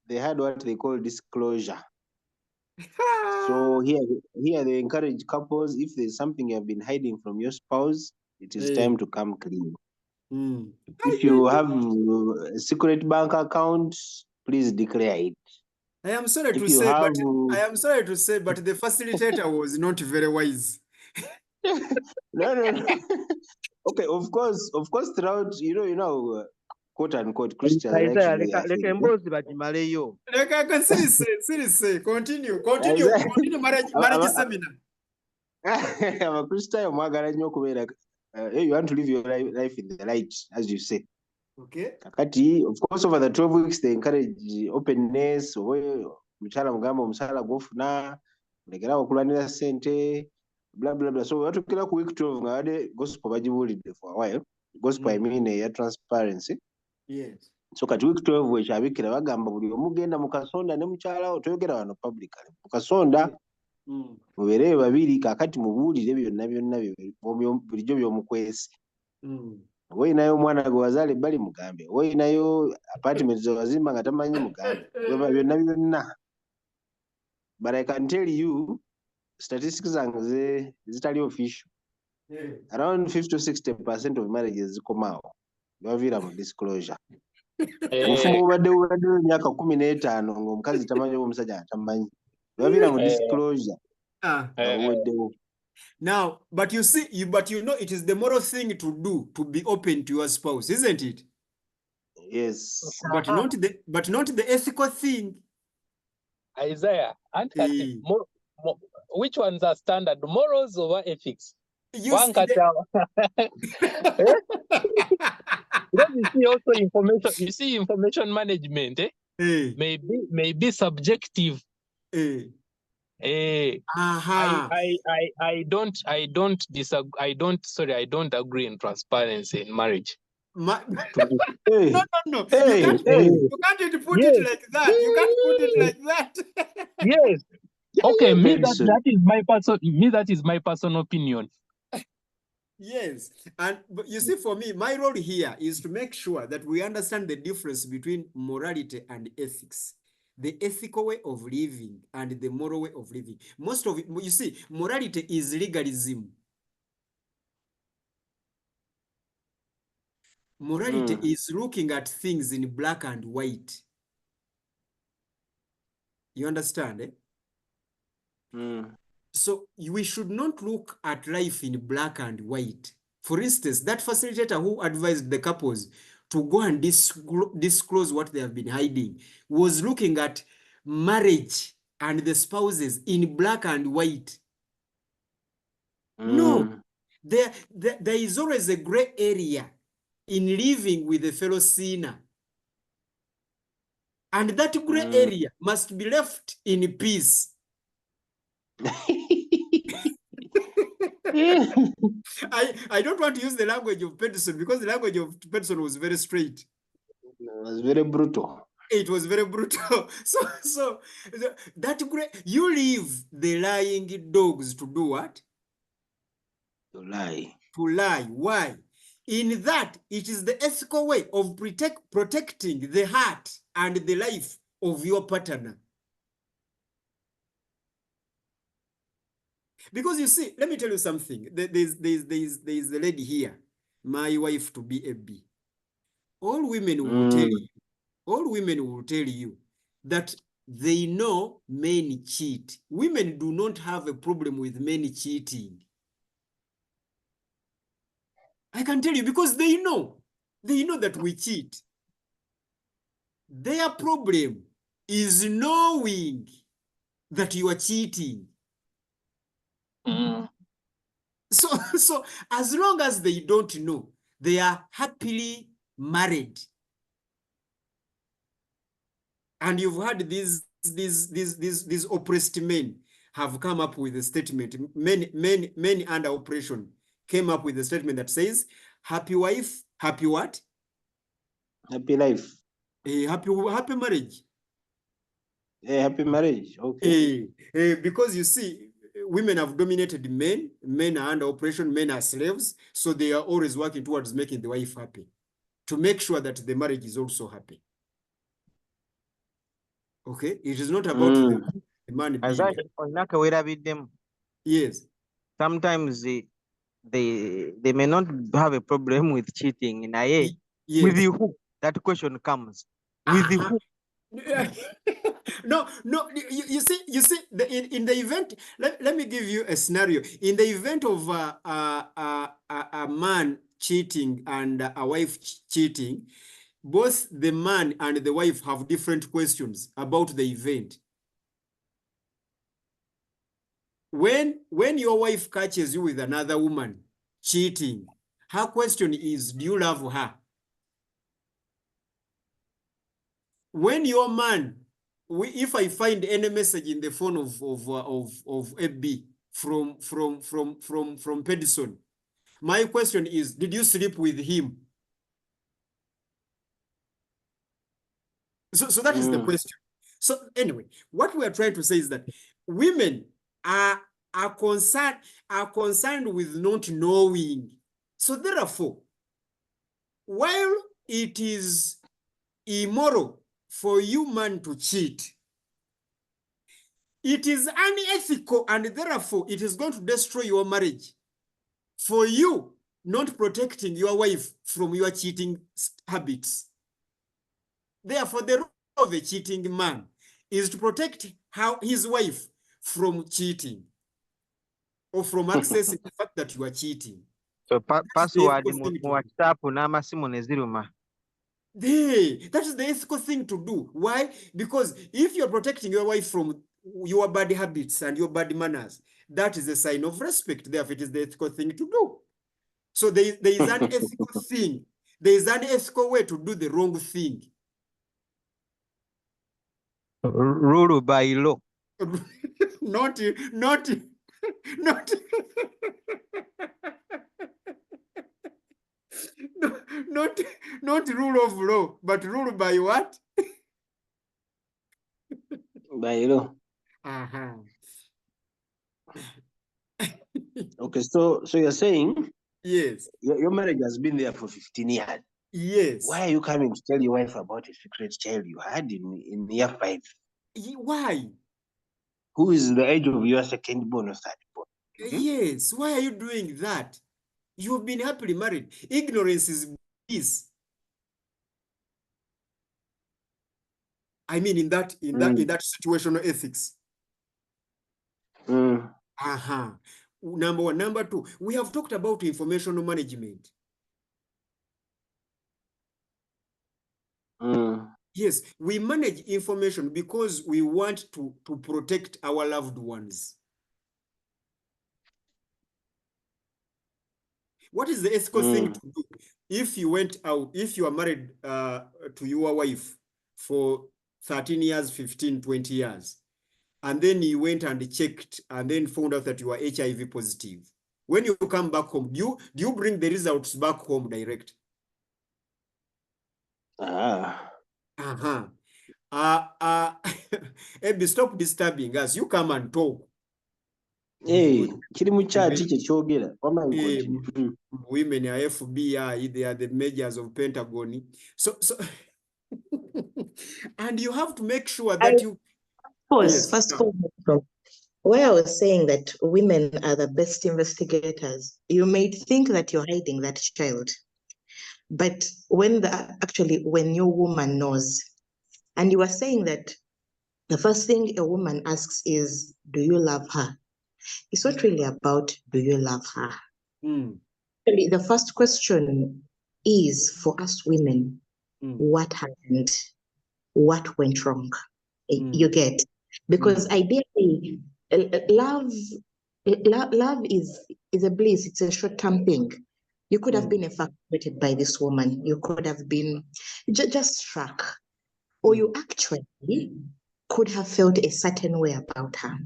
they had what they call disclosure. So here they encourage couples, if there's something you have been hiding from your spouse, it is time to come clean. If you have a secret bank account, please declare it. I am sorry to say, but the facilitator was not very wise. No. Okay, of course, throughout, quote unquote Christians like to do their thing. Seriously, continue marriage seminar. Abakristo mwagala nnyo okubeera you want to live your life in the light, as you say. Okay. Kakati, of course, over the 12 weeks they encourage openness. Omukyala mugamba omusala gw'ofuna mulegerawo okulwanira ssente, blah blah blah. So watukira ku week 12 nga wadde gospel bagibuulidde for a while. Gospel I mean eya transparency. Yes. So kati week 12 wekyabikira bagamba buli omugenda mu kasonda ne mukyalawo toyogera wano publicly. Mu kasonda mubeereyo babiri, kakati mubuulire byonna bulijjo by'omukwesi. Oyinayo omwana gwe wazaala ebbali mugambe, oyinayo apartment ze wazimba nga tamanyi mugambe, byonna. but I can tell you statistics zange zitali official. Around 50 to 60% of marriages zikomawo bavira mu disclosure. Ofumo obadde emyaka 15 ng'omukazi tamanyi oba omusajja atamanyi bavira mu disclosure oweddewo. Now, but you see, but you know, it is the moral thing to do to be open to your spouse, isn't it? Yes. But not the ethical thing. Isaiah, which ones are standard, morals or ethics? One cut out. Because you see also information. You see information management. May be subjective. I don't agree in transparency in marriage. No. Hey. You Hey. can't put it like that. You can't put it like that. Yes. Okay, that is my personal opinion. Yes. But you see, for me, my role here is to make sure that we understand the difference between morality and ethics. The ethical way of living and the moral way of living. Most of it, you see, morality is legalism. Morality is looking at things in black and white. You understand, eh? So we should not look at life in black and white. For instance, that facilitator who advised the couples to go and disclose what they have been hiding was looking at marriage and the spouses in black and white. No, there is always a gray area in living with a fellow sinner. And that gray area must be left in peace. I don't want to use the language of Peterson because the language of Peterson was very straight. It was very brutal. It was very brutal. So that great, you leave the lying dogs to do what? To lie. To lie. Why? In that, it is the ethical way of protecting the heart and the life of your partner. Because you see, let me tell you something. There's a lady here, my wife to be a B. All women will tell you that they know men cheat. Women do not have a problem with men cheating. I can tell you because they know that we cheat. Their problem is knowing that you are cheating. So as long as they don't know, they are happily married. And you've heard these oppressed men have come up with a statement. Many under oppression came up with a statement that says, happy wife, happy what? Happy life. Happy marriage. Happy marriage. Okay. Because you see, women have dominated men. Men are under oppression. Men are slaves. So they are always working towards making the wife happy, to make sure that the marriage is also happy. Okay? It is not about the man being. Yes. Sometimes they may not have a problem with cheating in a Yes. With who? That question comes. With who? No, you see, in the event, let me give you a scenario. In the event of a man cheating and a wife cheating, both the man and the wife have different questions about the event. When your wife catches you with another woman cheating, her question is, do you love her? When your man, if I find any message in the phone of FB from Pedersen, my question is, did you sleep with him? So that is the question. So anyway, what we are trying to say is that women are concerned with not knowing. So therefore, while it is immoral for you man to cheat, It is unethical, and therefore it is going to destroy your marriage. For you not protecting your wife from your cheating habits. Therefore, the role of a cheating man is to protect his wife from cheating or from accessing the fact that you are cheating. So password That mu WhatsApp n'amasimu ne ziruma. That is the ethical thing to do. Why? Because if you're protecting your wife from your bad habits and your bad manners, that is a sign of respect. Therefore, it is the ethical thing to do. So there is an ethical thing. There is an ethical way to do the wrong thing. Rule by law. not not rule of law, but rule by what? By law. Okay, so you're saying Yes. your marriage has been there for 15 years. Yes. Why are you coming to tell your wife about a secret child you had in year 5? Why? Who is the age of your second born or third born? Yes. Why are you doing that? You've been happily married. Ignorance is bliss. I mean, in that situational ethics. Number one. Number two, we have talked about informational management. Yes, we manage information because we want to protect our loved ones. What is the ethical thing to do? If you went out, if you are married to your wife for 13 years, 15, 20 years, and then you went and checked and then found out that you are HIV positive. When you come back home, do you bring the results back home direct? Ebi, stop disturbing us. You come and talk. Hey, kiri mu chat kyogera. Women are FBI, they are the majors of Pentagon. So and you have to make sure that you pause. First of all, why I was saying that women are the best investigators, you may think that you're hiding that child, but when your woman knows, and you are saying that the first thing a woman asks is, do you love her? It's not really about, do you love her? The first question is, for us women, what happened? What went wrong? You get? Because ideally, love is a bliss. It's a short-term thing. You could have been infatuated by this woman. You could have been just struck. Or you actually could have felt a certain way about her.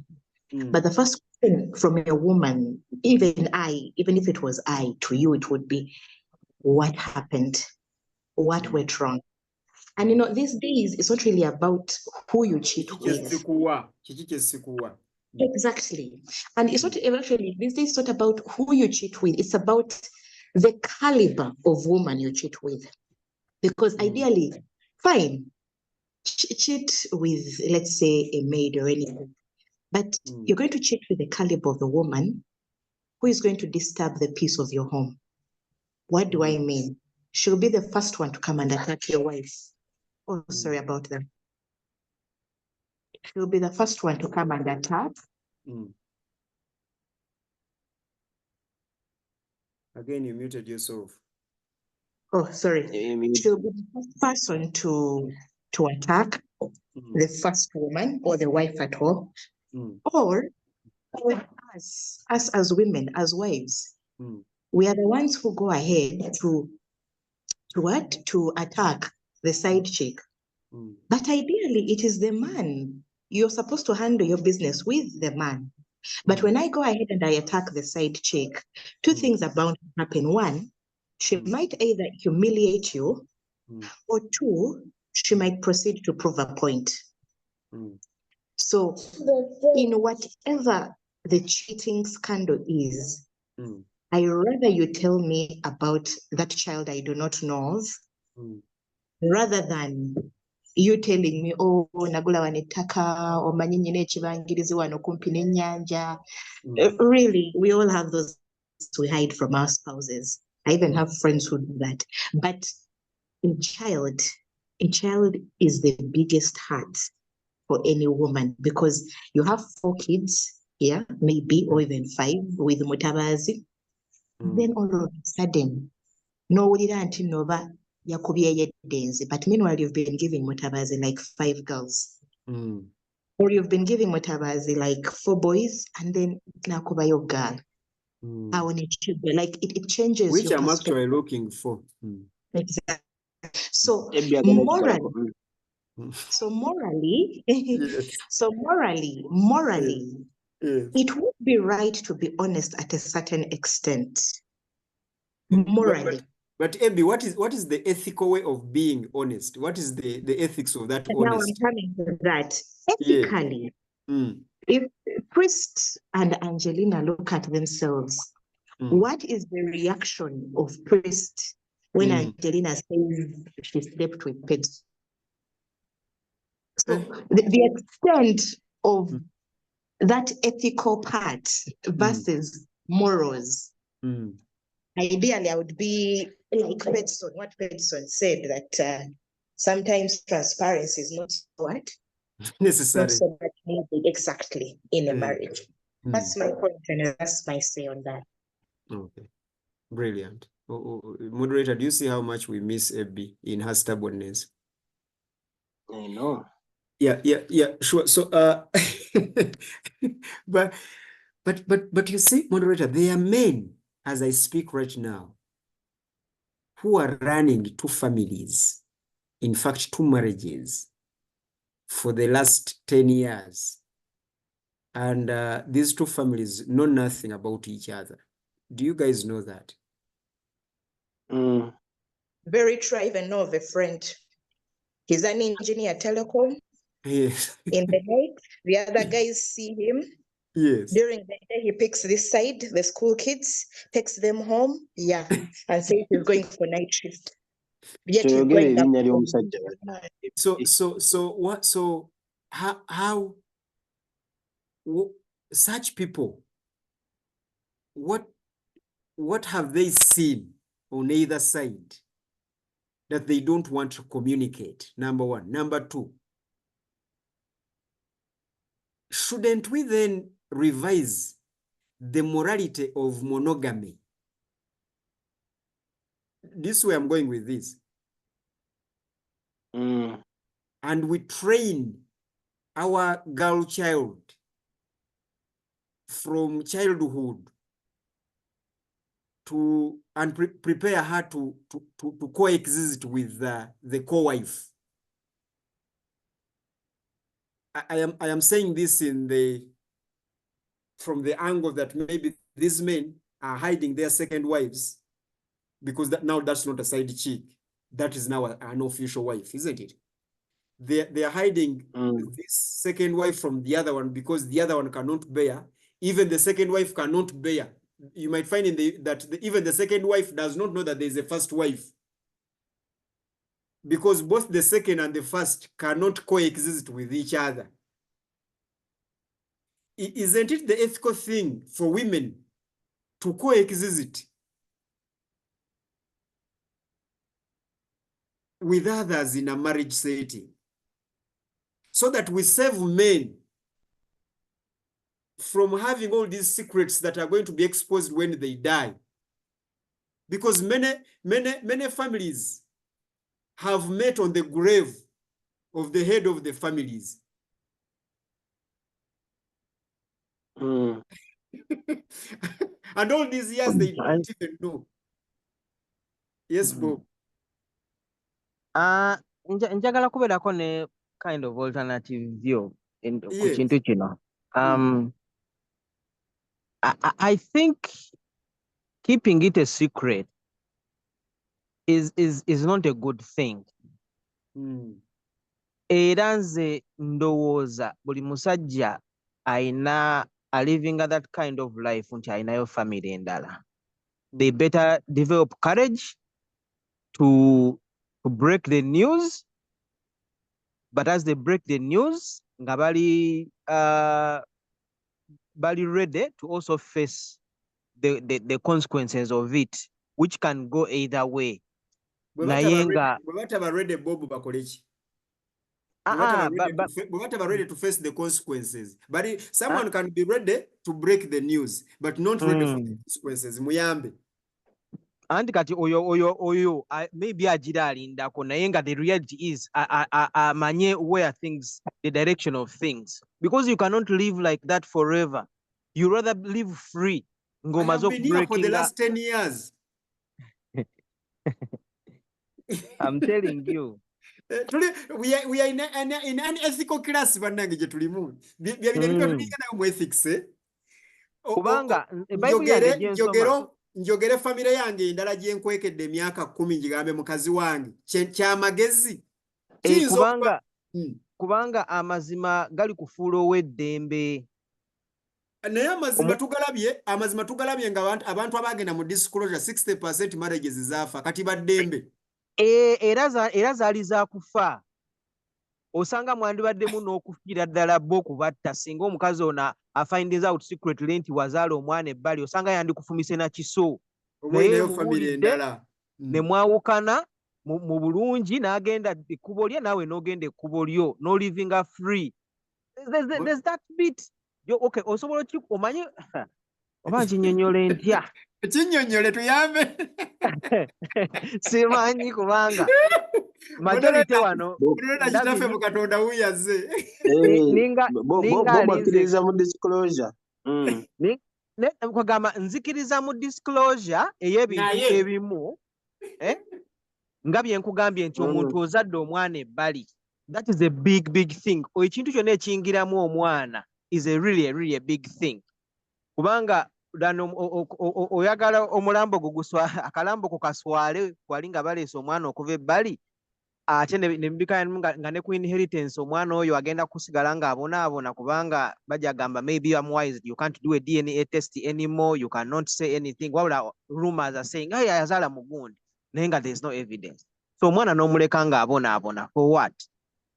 But the first question from a woman, even if it was I, to you, it would be, what happened? What went wrong? And these days, it's not really about who you cheat with. Exactly. And it's not actually, these days, it's not about who you cheat with. It's about the caliber of woman you cheat with. Because ideally, fine, cheat with, let's say, a maid or anything. But you're going to cheat with the caliber of the woman who is going to disturb the peace of your home. What do I mean? She'll be the first one to come and attack your wife. Oh, sorry about that. She'll be the first one to come and attack. Again, you muted yourself. Oh, sorry. She'll be the first person to attack the first woman or the wife at all. Or us as women, as wives, we are the ones who go ahead to attack the side chick. But ideally, it is the man. You're supposed to handle your business with the man. But when I go ahead and I attack the side chick, two things are bound to happen. One, she might either humiliate you, or two, she might proceed to prove a point. So in whatever the cheating scandal is, I rather you tell me about that child I do not know of, rather than you telling me, oh, nagula wanitaka, or manyinyi n'ekibangirizi wano kumpi n'ennyanja. Really, we all have those we hide from our spouses. I even have friends who do that. But a child is the biggest heart for any woman, because you have 4 kids here, maybe, or even 5 with mutabazi. Then all of a sudden, nowulira nti nova yakubyeyo eddenzi, but meanwhile you've been giving mutabazi like 5 girls. Or you've been giving mutabazi like 4 boys, and then nakubayo girl. Like it changes Which your I'm perspective. actually looking for. Exactly. So Maybe I can morally, Yes. so morally, Yes. it would be right to be honest at a certain extent. But, Morally. but Abby, what is the ethical way of being honest? What is the ethics of that Now I'm honesty? coming to that. Yeah. Ethically, if Priest and Angelina look at themselves, what is the reaction of Priest when Angelina says she slept with pigs? So the extent of that ethical part versus morals. Ideally, I would be like Petson, what Petson said, that sometimes transparency is not what? Necessary. Not so much needed exactly in a marriage. That's my point, and that's my say on that. Okay, brilliant. Moderator, do you see how much we miss Abby in her stubbornness? I know. Yeah, sure. So, but you see, moderator, there are men, as I speak right now, who are running 2 families, in fact, 2 marriages for the last 10 years. And these 2 families know nothing about each other. Do you guys know that? Very true. I even know of a friend. He's an engineer, telecom. Yes. In the night, the other guys see him. Yes. During the day, he picks this side, the school kids, takes them home, and says he's going for night shift. Yet he's going up. So how such people, what have they seen on either side that they don't want to communicate? Number 1. Number 2, shouldn't we then revise the morality of monogamy? This way I'm going with this. And we train our girl child from childhood to prepare her to coexist with the co-wife. I am saying this from the angle that maybe these men are hiding their second wives, because now that's not a side chick. That is now an official wife, isn't it? They are hiding this second wife from the other one because the other one cannot bear. Even the second wife cannot bear. You might find even the second wife does not know that there is a first wife, because both the second and the first cannot coexist with each other. Isn't it the ethical thing for women to coexist with others in a marriage setting, so that we save men from having all these secrets that are going to be exposed when they die? Because many families have met on the grave of the head of the families. And all these years they don't even know. Yes, Bob. Njagala kubeerako ne kind of alternative view ku Yes. kintu kino. I think keeping it a secret is not a good thing. Era nze ndowooza buli musajja alina alivinga that kind of life nti alinayo family endala. They better develop courage to break the news but as they break the news, nga bali ready to also face the consequences of it, which can go either way. Bwe Naye nga bataba ready Bob bakole ki? but Bwe bataba ready to face the consequences. But someone can be ready to break the news, but not ready for the consequences. Muyambe. anti kati oyo maybe agira alindako naye nga the reality is amanye where things, the direction of things, because you cannot live like that forever. You rather live free. I have been here for the last 10 years. I'm telling you. We are in an ethical class bannange gye tulimu. Bya tulinga nayo mu ethics. Kubanga Bible yange gyensoma. Njogere famire yange endala gye nkwekedde emyaka 10 ngigambe mukazi wange kyamagezi. Kubanga amazima gali kufuula ow'eddembe. Naye amazima tugalabye nga abantu abagenda mu disclosure 60% marriages zaafa kati baddembe. Era zaali za kufa. Osanga mwandibaddemu n'okufiira ddala bo kubatta singa omukazi ono afinds out secretly nti wazaala omwana ebbali, osanga yandikufumise na kiso. Naye muwulidde ne mwawukana mu bulungi, n'agenda ekkubo lye naawe n'ogenda ekkubo lyo, no living a free. There's that bit. Okay, osobola omanyi oba nkinyonyole ntya? Kinyonyole tuyambe. Simanyi kubanga majority wano kitaffe mu Katonda wuyaze. Bobakkiriza mu disclosure. Kwagamba nzikiriza mu disclosure ey'ebintu ebimu nga bye nkugambye nti omuntu ozadde omwana ebbali. That is a big thing. Ekintu kyonna ekiyingiramu omwana is a really big thing. Kubanga oyagala omulambo akalambo ku kaswale kwali nga baleese omwana okuva ebbali, ate ne mbika nga ne ku inheritance omwana oyo agenda kusigala ng'abonaabona kubanga bajagamba maybe I'm wise, you can't do a DNA test anymore, you cannot say anything. Wabula rumors are saying hey, yazaala mugundi, naye nga there's no evidence. So omwana n'omuleka ng'abonaabona for what?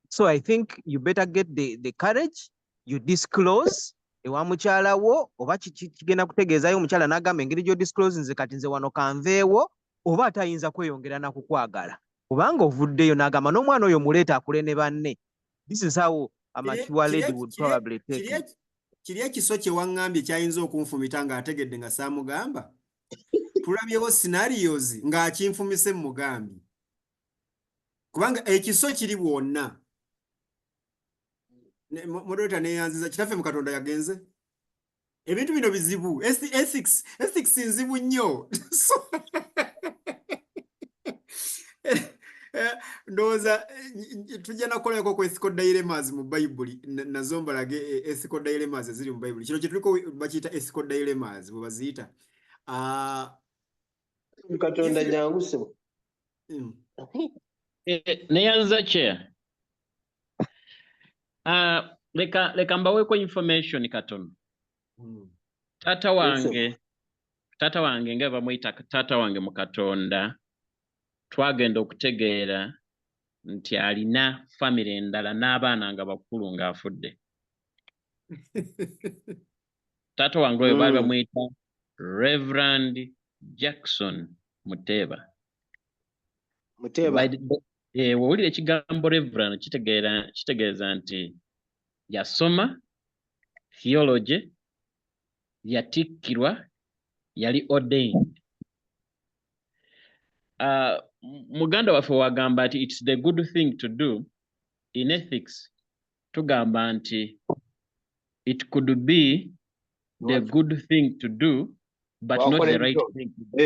So I think you better get the courage, you disclose ewa mukyala wo, oba kigenda kutegeezayo omukyala n'agamba engeri gyo disclose nze kati nze wano kanveewo, oba atayinza kweyongera na kukwagala kubanga ovuddeyo n'agamba n'omwana oyo muleeta akule ne banne. This is how a mature lady would probably take it. Kiri ekiso kye waŋŋambye kyayinza okunfumita ng'ategedde nga saamugamba. Tulabyewo scenarios ng'akinfumise mu mugambi. Kubanga ekiso kiri bwonna. Moderator neyanziza kitaffe mu Katonda yagenze. Ebintu bino bizibu. Ethics nzibu nnyo. Ndowooza tujja nakolako ku ethical dilemmas mu Bayibuli, nazo mbalage ethical dilemmas eziri mu Bayibuli. Kino kye tuliko bakiyita ethical dilemmas bwe baziyita. Katonda janguse. Neyanza chair. Leka mbaweeko information katono. Tata wange nga bamuyita tata wange mu Katonda, twagenda okutegeera nti alina family endala n'abaana nga bakulu ng'afudde. Tata wange oyo baali bamuyita Reverend Jackson Muteba. Wowulira ekigambo Reverend kitegeeza nti yasoma theology, yatikkirwa, yali ordained. Muganda waffe wagamba ati it's the good thing to do. In ethics tugamba nti it could be the good thing to do but not the right thing to do.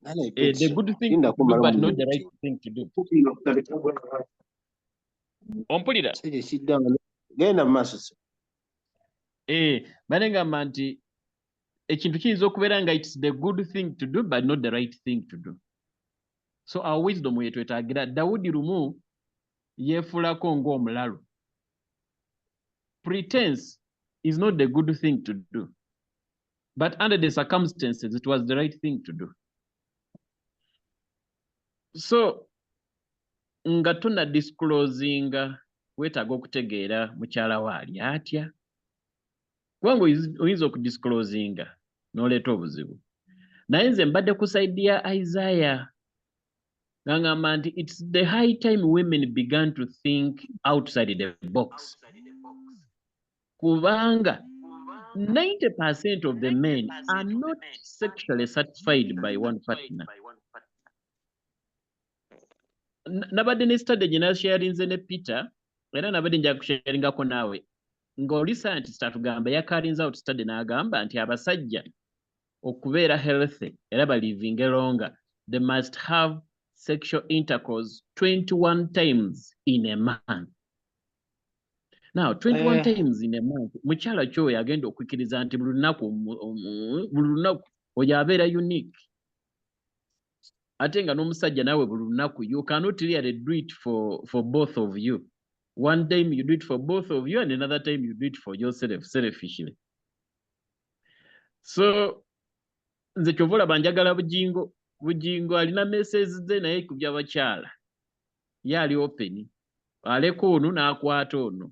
The good thing to do but not the right thing to do. Ompulira? Genda maaso. Banengamba nti ekintu kiyinza okubeera nga it's the good thing to do but not the right thing to do. So our wisdom yetwetaagira. Dawudi lumu yeefulako ng'omulalu. Pretense is not the good thing to do, but under the circumstances it was the right thing to do. So nga tonna disclosinga weetaaga okutegeera mukyala we ali atya. Kubanga oyinza okudisclosinga n'oleeta obuzibu. Naye nze mbadde ku sayidi ya Isaiah nga ngamba nti it's the high time women began to think outside the box. Kubanga 90% of the men are not sexually satisfied by one partner. Nabadde ne study gye nasharinze ne Peter era nabadde nja kusharingako naawe ng'oli scientist atugamba yakarinze out study n'agamba nti abasajja okubeera healthy era balivinge longer they must have sexual intercourse 21 times in a month. Now 21 times in a month mukyala kyoyo agenda okukkiriza nti buli lunaku oyo abeera unique. Ate nga n'omusajja naawe buli lunaku you cannot really do it for both of you. One time you do it for both of you and another time you do it for yourself selfishly. So nze kyova olaba njagala bugingo alina messages ze naye ku by'abakyala ye ali open aleka ono n'akwata ono.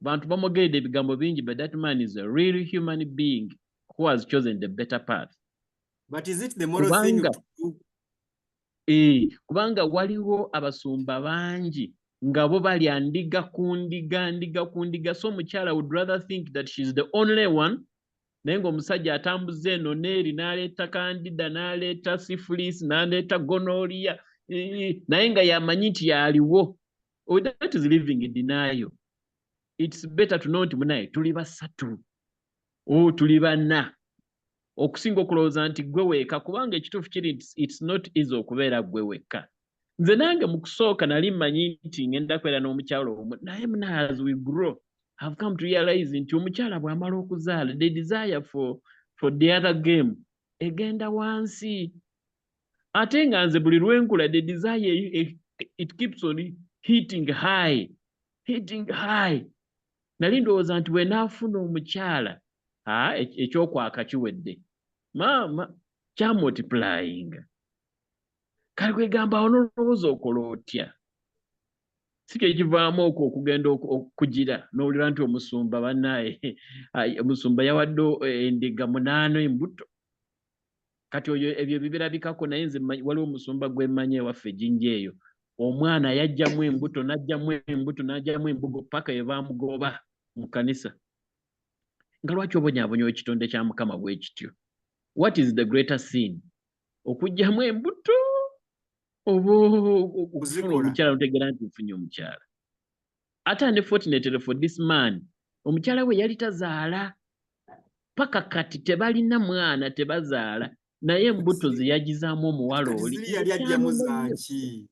Bantu bamugedde ebigambo bingi but that man is a real human being who has chosen the better path. But is it the moral thing to do? Kubanga waliwo abasumba bangi nga bo balya ndiga ku ndiga so omukyala would rather think that she's the only one naye ng'omusajja atambuza eno n'eri n'aleeta kandida n'aleeta syphilis n'aleeta gonorrhea naye nga yamanyi nti yaliwo. That is living in denial. It's better to know nti munaye tuli basatu tuli bana okusinga okulowooza nti gwe weeka kubanga ekituufu kiri it's not easy okubeera gwe wekka. Nze nange mu kusooka nali mmanyi nti ngenda kwera n'omukyala omu naye munaye as we grow I've come to realize nti omukyala bw'amala okuzaala the desire for the other game egenda wansi. Ate nga nze buli lwenkula the desire it keeps on hitting high. Nali ndowooza nti bwenaafuna omukyala ekyokwaka kiwedde maama kya multiplying. Kale kwegamba onolowooza okola otya? Si kye kivaamu okugenda okugira n'owulira nti omusumba bannaye omusumba yawadde endiga 8 embuto. Kati oyo ebyo bibirabikako naye nze waliwo omusumba gwemmanye ewaffe Jinja eyo omwana yajjamu embuto n'ajjamu embugo paka ye baamugoba mu kanisa. Nga lwaki obonyaabonya ekitonde kya Mukama bwe kityo? What is the greater sin? Okugjamu embuto oba okufuna omukyala otegeera nti nfunye omukyala? Ate unfortunately for this man omukyala we yali tazaala paka kati tebalina mwana tebazaala naye embuto ze yagizaamu omuwala oli. Ziri yali ajjamu zaaki?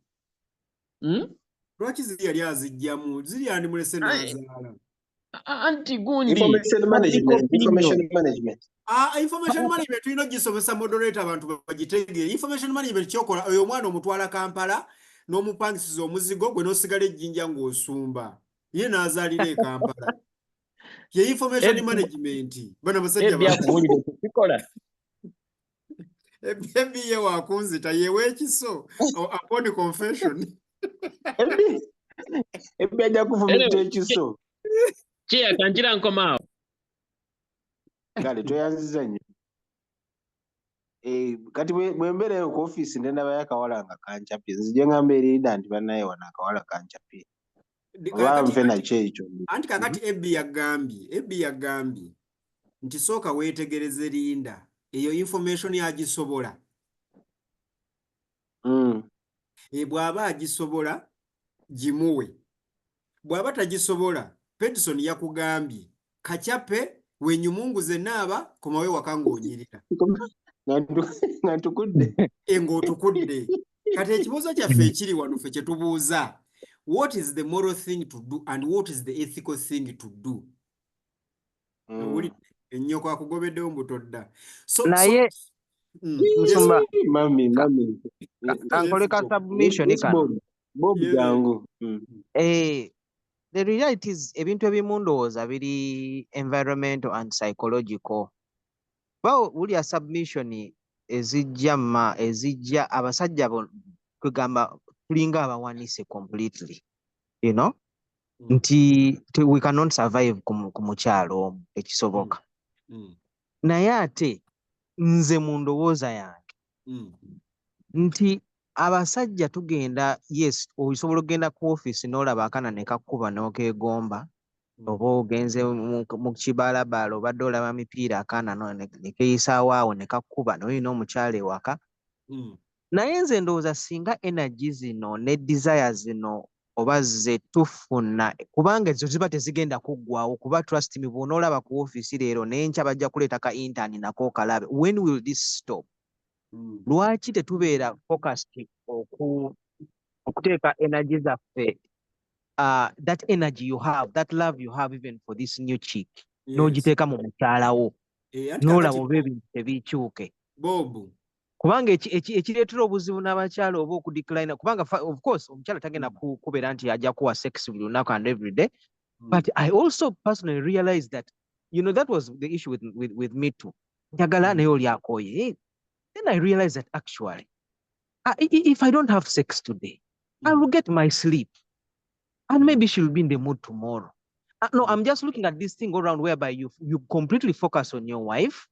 Lwaki ziri yali azijjamu? Ziri yandimulese n'azaala. Anti gundi information management. Information management tulina ogisomesa moderator abantu bagitegeere. Information management kyokola oyo omwana omutwala Kampala n'omupangisiza omuzigo gwe n'osigala ejjinja ng'osumba ye n'azaalira e Kampala. Ye information management bana basajja byakuwulire tukikola. Ye wakunzita yewe ekiso upon confession. Ajja kuvumita ekiso. Chia kanjira nkomao. Kale toyanziza nnyo. Kati bwembeereyo ku office ndaba yakawala nga kancapi. Nzije ngamba erida nti bannaye wana akawala kancapi. Oba nfe nakyo ekyo. Anti kakati Ebbi yagambye nti sooka weetegereze Linda eyo information yagisobola. Bw'aba agisobola gimuwe. Bw'aba tagisobola Peterson yakugambye kachape wenyumunguze naaba komawe wakangonyirira. Ngatukudde. Ng'otukudde. Kati ekibuuzo kyaffe ekiri wano ffe kye tubuuza. What is the moral thing to do and what is the ethical thing to do? Ennyoko akugobeddewo mbuto dda. Naye nsumba mami kankoleka submission kano. Bob jangu. The reality is ebintu ebimu ndowooza biri environmental and psychological. Bawo wulya submission ezijja abasajja kwegamba tulinga abawanise completely, you know, nti we cannot survive ku mukyalo omwo ekisoboka. Naye ate nze mu ndowooza yange nti abasajja tugenda, yes, osobola okugenda ku office n'olaba akana ne kakkuba n'okeegomba, oba ogenze mu kibaalabaala obadde olaba mipiira akaana ne keeyisaawo awo ne kakkuba n'olina omukyala ewaka. Naye nze ndowooza singa energy zino ne desire zino oba ze tufuna, kubanga ezo ziba tezigenda kuggwawo, kuba trust me bw'onoolaba ku office leero n'enkya bajja kuleeta ka intern nako kalabe. When will this stop? Lwaki tetubeera focused okuteeka energy zaffe, that energy you have, that love you have even for this new chick, n'ogiteeka mu mukyalawo n'olaba oba ebintu tebikyuke. Bob, kubanga ekireetera obuzibu n'abakyala oba okudecline, kubanga of course omukyala tagenda kubeera nti ajja kuwa sex buli lunaku and every day, but I also personally realized that, you know, that was the issue with me too. Njagala naye oli akooye. Then I realized that actually, if I don't have sex today, I will get my sleep, and maybe she'll be in the mood tomorrow. No, I'm just looking at this thing all around whereby you completely focus on your wife,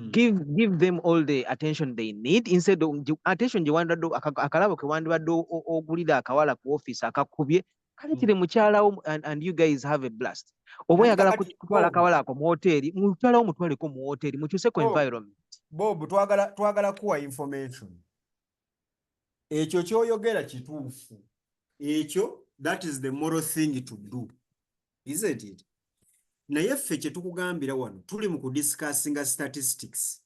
give them all the attention they need, instead of attention je wanda do akalabo ke wanda do ogulira akawala ku office akakubye kaletire mukyalawo, and you guys have a blast. Oba yagala kutwala akawala ko mu hoteli, mukyalawo mutwale ko mu hoteli, mukyuse ko environment. Bob, twagala kuwa information. Ekyo kyoyogera kituufu. Ekyo, that is the moral thing to do. Isn't it? Naye ffe kye tukugambira wano tuli mu kudiscussinga statistics.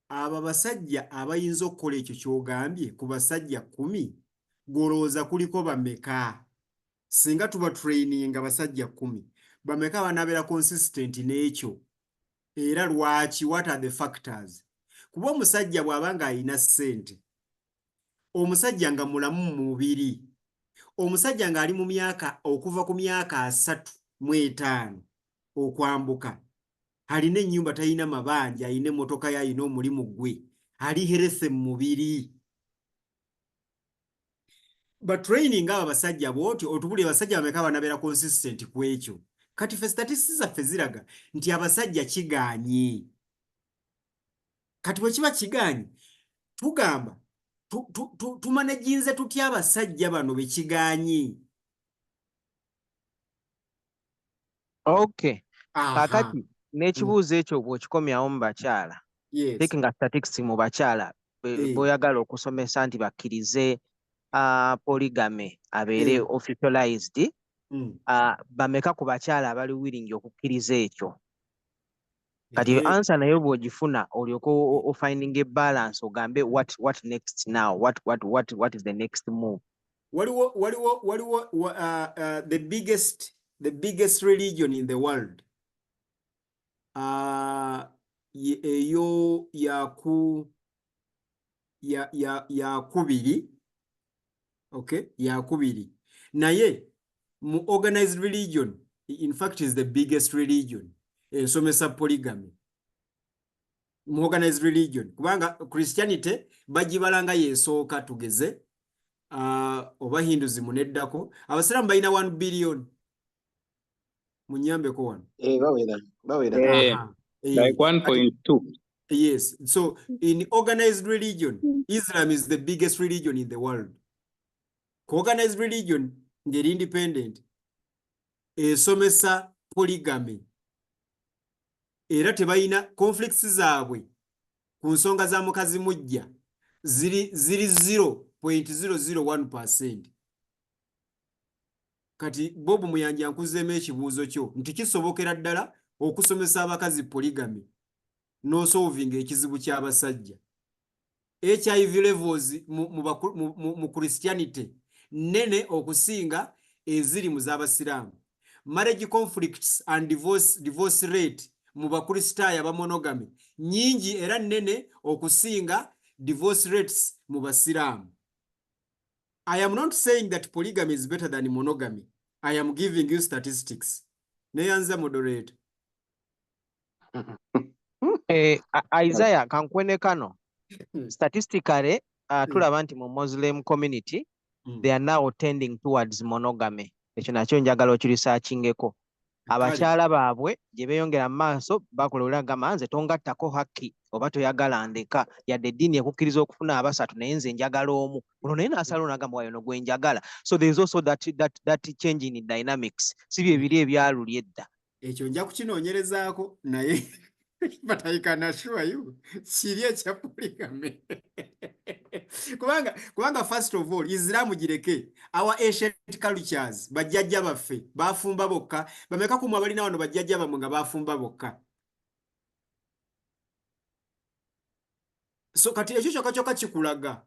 Aba basajja abayinza okukola ekyo ky'ogambye ku basajja 10 golowooza kuliko bameka. Singa tuba training abasajja 10, bameka banabeera consistent n'ekyo. Era lwaki, what are the factors? Kuba omusajja bw'abanga alina ssente, omusajja nga mulamu mu mubiri, omusajja ng'ali mu myaka okuva ku myaka 35 okwambuka, alina ennyumba talina mabanja, alina emmotoka ye, alina omulimu gwe, ali healthy mu mubiri. But training aba basajja bw'otyo otubuli abasajja bameka banabeera consistent ku ekyo. Kati ffe statistics zaffe ziraga nti abasajja kigaanye. Kati bwe kiba kigaanye, tugamba tumanejinze tutya abasajja bano be kigaanye. Okay. Kakati n'ekibuuzo ekyo bw'okikomyawo mu bakyala, taking statistics mu bakyala bw'oyagala okusomesa nti bakkirize polygamy abeere officialized, bameka ku bakyala abali willing okukkiriza ekyo. Kati answer nayo bw'ogifuna olyoka finding a balance ogambe what next now, what is the next move. Waliwo the biggest religion in the world, eyo yakubiri, okay, yakubiri, naye mu organized religion, in fact is the biggest religion, ensomesa polygamy mu organized religion, kubanga Christianity bagibalanga yesooka tugeze, oba Hindus muneddako, abasiraamu balina 1 billion. Munyambeko wano. Bawera. Like 1.2. Yes. So in organized religion, Islam is the biggest religion in the world. Organized religion ngeri independent, esomesa polygamy. Era tebalina conflicts zaabwe ku nsonga za mukazi mujja ziri 0.001%. Kati Bob Muyanja nkuzeemu ekibuuzo kyo nti kisobokera ddala okusomesa abakazi polygamy n'osolvinga ekizibu ky'abasajja. HIV levels mu Christianity nene okusinga eziri mu z'abasiraamu. Marriage conflicts and divorce rate mu bakristaayo aba monogamy nyingi era nene okusinga divorce rates mu basiraamu. I am not saying that polygamy is better than monogamy. I am giving you statistics. Neyanza moderator. Isaiah kankwene kano statistically tulaba nti mu Muslim community they are now tending towards monogamy. Ekyo nakyo njagala okiresearchingeko. Abakyala baabwe gye beeyongera mu maaso bakola gamba nze tongattako hakki oba toyagala ndeka yadde eddiini ekukkiriza okufuna abasatu naye nze njagala omu. Ono naye n'asalawo n'agamba wayo no gwe njagala. So there is also that change in dynamics. Si bye biri ebyaluli edda. Ekyo nja kukinoonyerezaako naye but I can assure you kiri ekya polygamy. kubanga first of all Islam gireke our ancient cultures bajjajja baffe bafumba bokka bameka ku mwabalina wano bajjajja bamwe nga bafumba bokka. So kati ekyo kyokka kikulaga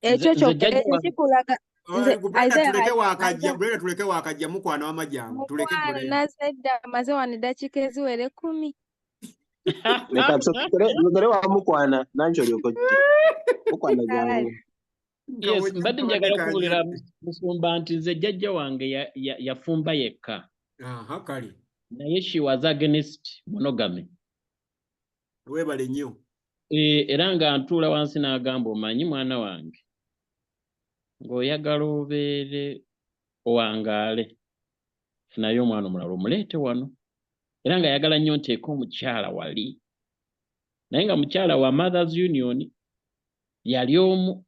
ekyo kikulaga tuleke wakajja mukwana w'amajjangu tuleke nazedda amaze wano eddakiika eziwere 10. Leka tukere wa mukwana nancho lyokojje. Mukwana jangu. Yes, mbadde njagala kubuulira Musumba nti nze jjajja wange yafumba yekka. Aha, kale. Naye she was against monogamy. Weebale nnyo. Era nga ntuula wansi n'agamba omanyi mwana wange ng'oyagala obeere owangaale funayo omwana omulala omuleete wano. Era nga yagala nnyo nteeka omukyala wali. Naye nga mukyala wa Mothers Union yali omu.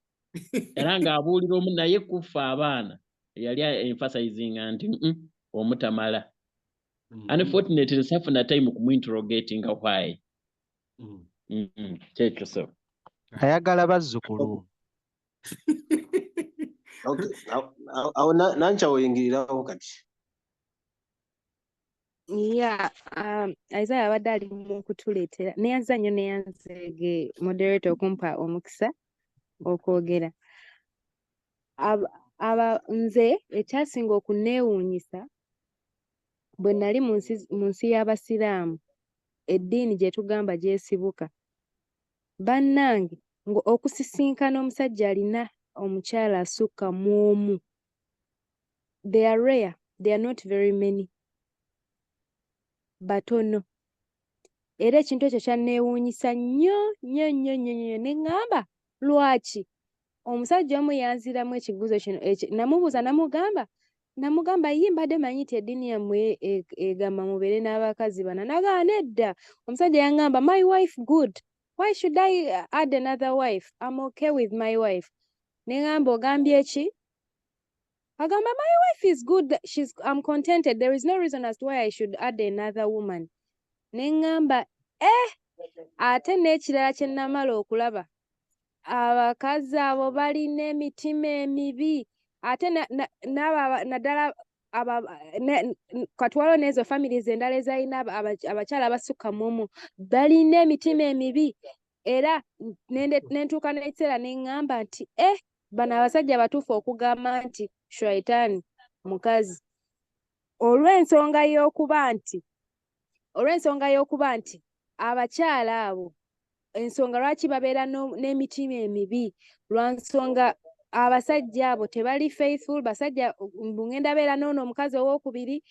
Era ng'abuulira omu naye kufa abaana. Yali emphasizing nti omutamala. Unfortunately safuna time kumuinterrogating why. Kyekyo so. Ayagala bazzukulu. Okay. Awo nancha oyingirirawo kati. Yeah, Isaiah abadde ali mu kutuleetera neyanza nnyo neyanzege moderator okumpa omukisa okwogera. Nze ekyasinga okuneewuunyisa bwe nali mu nsi y'Abasiraamu eddiini gye tugamba gyesibuka bannange okusisinkana omusajja alina omukyala asukka mu omu. They are rare, they are not very many. Batono. Era ekintu ekyo kyanneewuunyisa nnyo ne ŋŋamba lwaki omusajja omu yanziramu ekibuuzo kino namubuuza namugamba ye mbadde manyi nti eddiini yammwe egamba mubeere n'abakazi bana. Nagamba nedda. Omusajja yaŋŋamba my wife good, why should I add another wife? I'm okay with my wife. Ne ŋŋamba ogambye ki? Agamba my wife is good, I'm contented, there is no reason as to why I should add another woman. Ne ŋŋamba ate n'ekirala kye namala okulaba abakazi abo balina emitima emibi ate naddala katwalo n'ezo families endala ezalina abakyala abasukka mu omu balina emitima emibi. Era nentuuka n'ekiseera ne ŋŋamba nti bano abasajja abatuufu okugamba nti shaitaani mukazi olw'ensonga y'okuba nti abakyala abo ensonga lwaki babeera n'emitima emibi lwa nsonga abasajja abo tebali faithful. Basajja bungenda beera n'ono omukazi owookubiri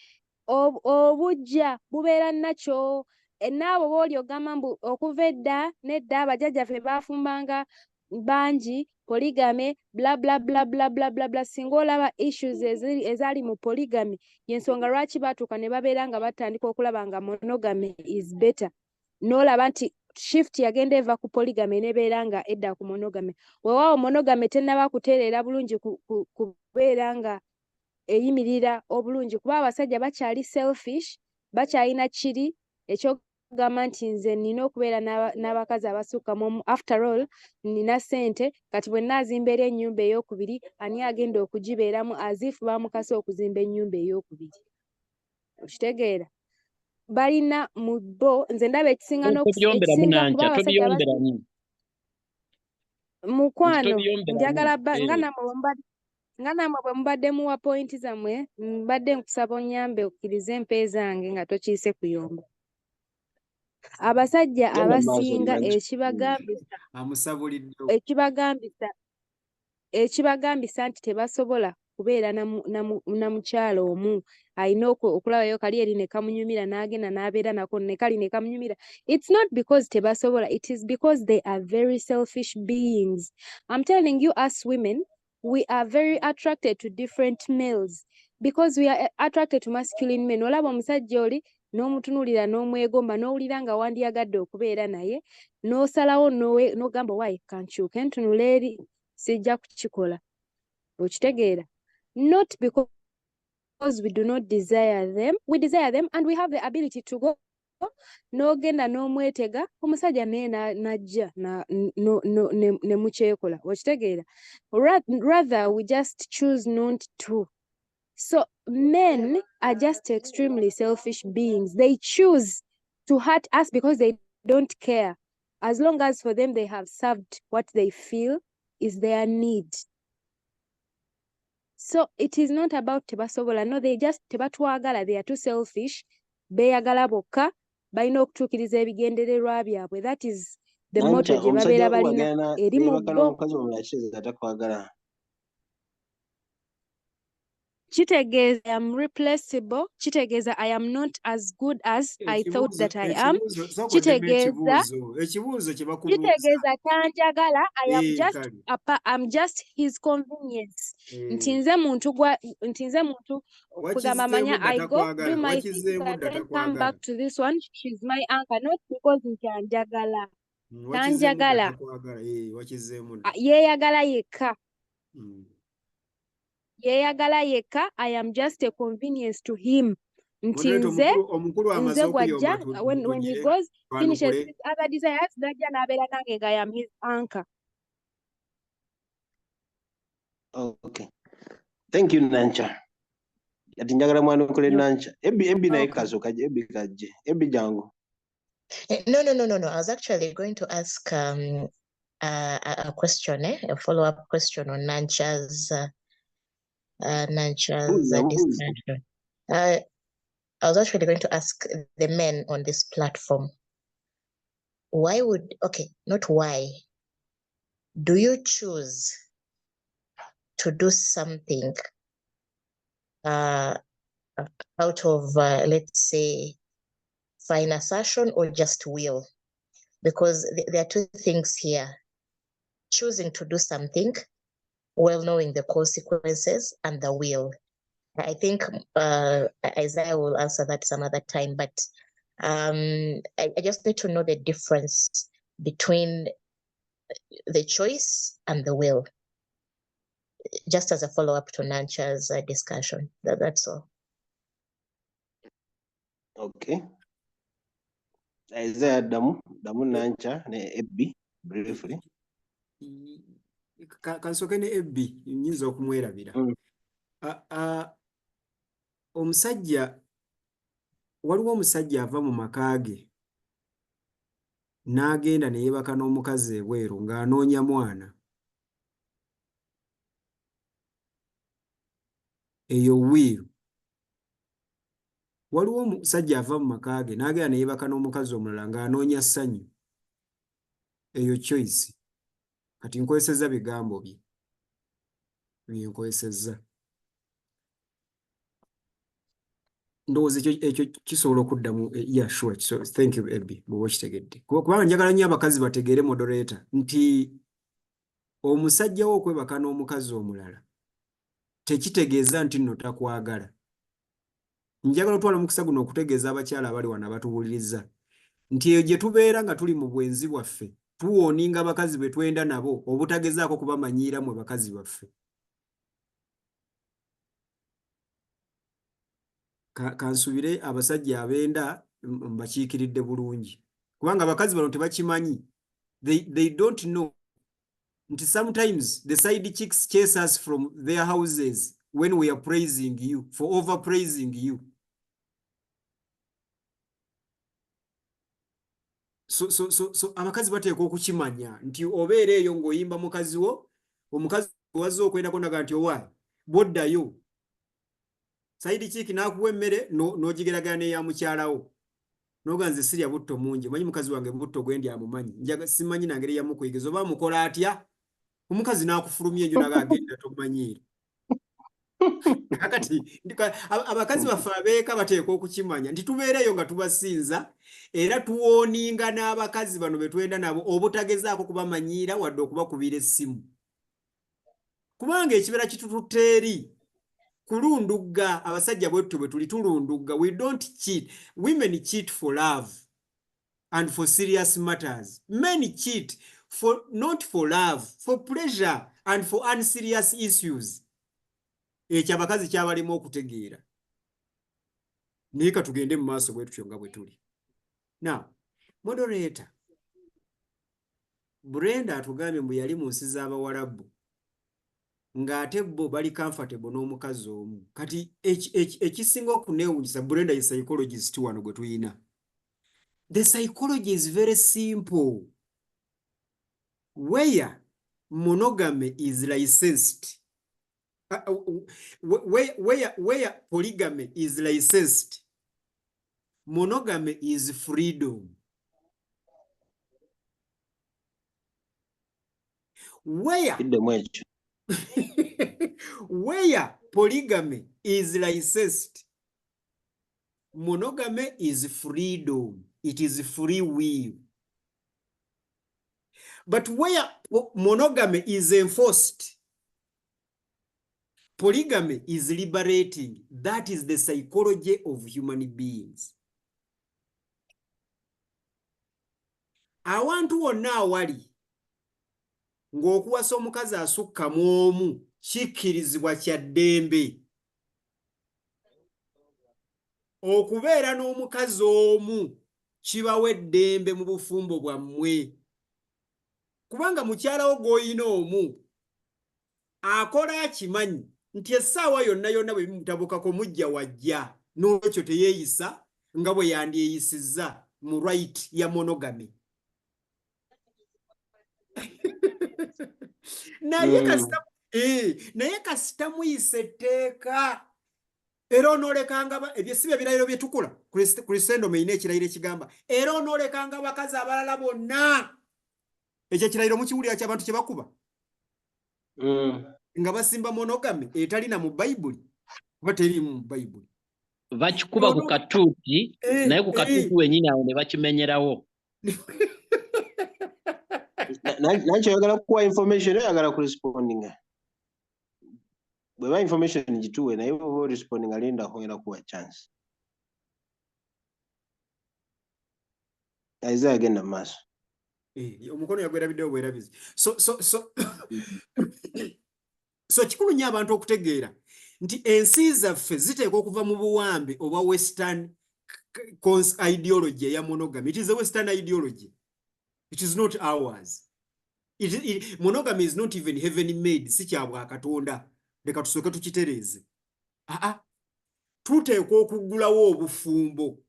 obujja bubeera nakyo. Naabo booli ogamba mbu okuva edda nedda abajjajjaffe baafumbanga bangi polygamy bla bla bla bla bla bla bla. Singa olaba issues ezaali mu polygamy y'ensonga lwaki baatuuka ne babeera nga batandika okulaba nga monogamy is better. N'olaba nti shift yagenda eva ku polygamy nebeera nga edda ku monogamy. Weewaawo monogamy tennaba kutereera bulungi kubeera nga eyimirira obulungi kuba abasajja bakyali selfish, bakyalina kiri ekyokugamba nti nze nina okubeera n'abakazi abasukka mu. After all nina ssente kati bwe naazimba era ennyumba ey'okubiri ani agenda okugibeeramu azifu baamukase okuzimba ennyumba ey'okubiri. Okitegeera? Balina mu bo nze ndaba ekisinga n'okusinga kuba abasajja mukwano njagala nga nammwe bwe mubadde muwa pointi zammwe mbadde nkusaba onyambe okkirize empe zange nga tokiise kuyomba. Abasajja abasinga ekibagambisa nti tebasobola okubeera na mukyala omu alina okulabayo kali eri ne kamunyumira n'agenda n'abeera nako ne kali ne kamunyumira. It's not because tebasobola, it is because they are very selfish beings. I'm telling you, us women, we are very attracted to different males because we are attracted to masculine men. Olaba omusajja oli n'omutunuulira n'omwegomba n'owulira nga wandiyagadde okubeera naye n'osalawo n'ogamba why kankyuke ntunula eri sijja kukikola. Okitegeera? Not because we do not desire them. We desire them and we have the ability to go n'ogenda n'omwetega omusajja naye n'ajja ne mukyekola. Okitegeera? Rather we just choose not to. So men are just extremely selfish beings. They choose to hurt us because they don't care. As long as for them they have served what they feel is their need. So it is not about tebasobola. No, they just tebatwagala. They are too selfish. Beeyagala bokka. Balina okutuukiriza ebigendererwa byabwe. That is the motto gye babeera balina eri mu bo. Kitegeeza I am replaceable. Kitegeeza I am not as good as I thought that I am. Kitegeeza tanjagala. I'm just his convenience. Nti nze muntu kugamba manya I go do my things and then come back to this one. She's my anchor, not because nti anjagala. Tanjagala. Yeeyagala yekka. Yeeyagala yekka. I am just a convenience to him. Nti nze gwajja when he goes finishes his other desires najja n'abeera nange nga I am his anchor. Okay. Thank you, Nancha. Ati njagala mwana okole Nancha. Ebi naye kasoka ebi kajje. Ebi jangu. No. I was actually going to ask a question, a follow-up question on Nancha's discussion. I was actually going to ask the men on this platform, not why, do you choose to do something out of, let's say, fine assertion or just will? Because there are two things here. Choosing to do something, well knowing the consequences, and the will. I think Isaiah will answer that some other time, but I just need to know the difference between the choice and the will, just as a follow-up to Nancha's discussion. That's all. Okay. Isaiah Damu Nancha ne Ebbi briefly. Kansoke ne Ebbi nyinza okumwerabira. Omusajja waliwo omusajja ava mu maka ge n'agenda ne yeebaka n'omukazi ebweru ng'anoonya mwana. Eyo wiiru. Waliwo omusajja ava mu maka ge n'agenda ne yeebaka n'omukazi omulala ng'anoonya ssanyu. Eyo choice. Kati nkozesezza bigambo bye. Nkozesezza. Ndowooza ekyo kisobola okuddamu. Yeah, sure. So, thank you, Ebbi, bw'oba okitegedde. Kubanga njagala nnyo abakazi bategeere moderator nti omusajja wo okwebaka n'omukazi omulala tekitegeeza nti nno takwagala. Njagala otwala mukisa guno okutegeeza abakyala abali wano abatuwuliriza nti eyo gye tubeera nga tuli mu bwenzi bwaffe tuwooninga abakazi be twenda nabo obutagezaako kubamanyiira mwe bakazi baffe. Kansubire abasajja abenda mbakiikiridde bulungi kubanga abakazi bano tebakimanyi. They don't know nti sometimes the side chicks chase us from their houses when we are praising you for overpraising you. So abakazi bateekwa okukimanya nti obeera eyo ng'oyimba mukazi wo, omukazi wazze okwendako naga nti owa boddayo. Side chick n'akuwa emmere n'ogigeragana n'eya mukyalawo. Noga nze sirya butto mungi. Manyi mukazi wange butto gwendi amumanyi. Njaga simanyi nangeri ya mukuyigiriza oba mukola atya. Omukazi n'akufulumya ennyo naga agenda tomanyiira. kakati abakazi baffe abeeka bateekwa okukimanya nti tubeereyo nga tubasinza era tuwooninga n'abakazi bano be twenda nabo obutagezaako kubamanyiira wadde okubakubira essimu kubanga ekibeera kitututte eri kulundugga abasajja bwettu bwe tuli tulundugga. We don't cheat. Women cheat for love and for serious matters. Men cheat for not for love, for pleasure and for unserious issues. Ekyo abakazi kyabalimu okutegeera. Naye ka tugende mu maaso bwetutyo nga bwe tuli. Now, moderator, Brenda atugambye mbu yali mu nsi z'Abawarabu ng'ate bo bali comfortable n'omukazi omu. Kati ekisinga okuneewunyisa, Brenda ye psychologist wano gwe tuyina. The psychology is very simple. Where monogamy is licensed, where polygamy is licensed, monogamy is freedom. Where polygamy is licensed, monogamy is freedom. It is free will. But where monogamy is enforced, polygamy is liberating. That is the psychology of human beings. Awantu wonna awali ng'okuwasa omukazi asukka mu omu kikkirizibwa kya ddembe. Okubeera n'omukazi omu kibawa eddembe mu bufumbo bwammwe. Kubanga mukyalawo gw'oyina omu akola akimanyi nti essaawa yonna yonna bwe bimutabukako mujja wajja, n'olwekyo teyeeyisa nga bwe yandyeyisizza mu right ya monogamy. naye kasita muyise etteeka era onoolekanga ebyo si bye birayiro bye tukola. Kristendom eyina ekirayiro ekigamba era onoolekanga abakazi abalala bonna. Ekyo ekirayiro mukiwulira ky'abantu kye bakuba nga basimba monogamy etalina mu Bayibuli oba teriimu mu Bayibuli. Bakikuba ku katuuti naye ku katuuti wenyini awo ne bakimenyerawo. Nakyo oyagala kuwa information oyagala kurespondinga. Bweba information gituwe naye bw'oba respondinga linda oyagala kuwa chance. Isaiah agenda mu maaso. Omukono yagwerabiddewo bwerabizi. So kikulu nnyo abantu okutegeera nti ensi zaffe ziteekwa okuva mu buwambe oba western ideology eya monogamy. It is a western ideology. It is not ours. Monogamy is not even heaven made. Si kya bwa Katonda. Leka tusooke tukitereeze. Tuteekwa okuggulawo obufumbo.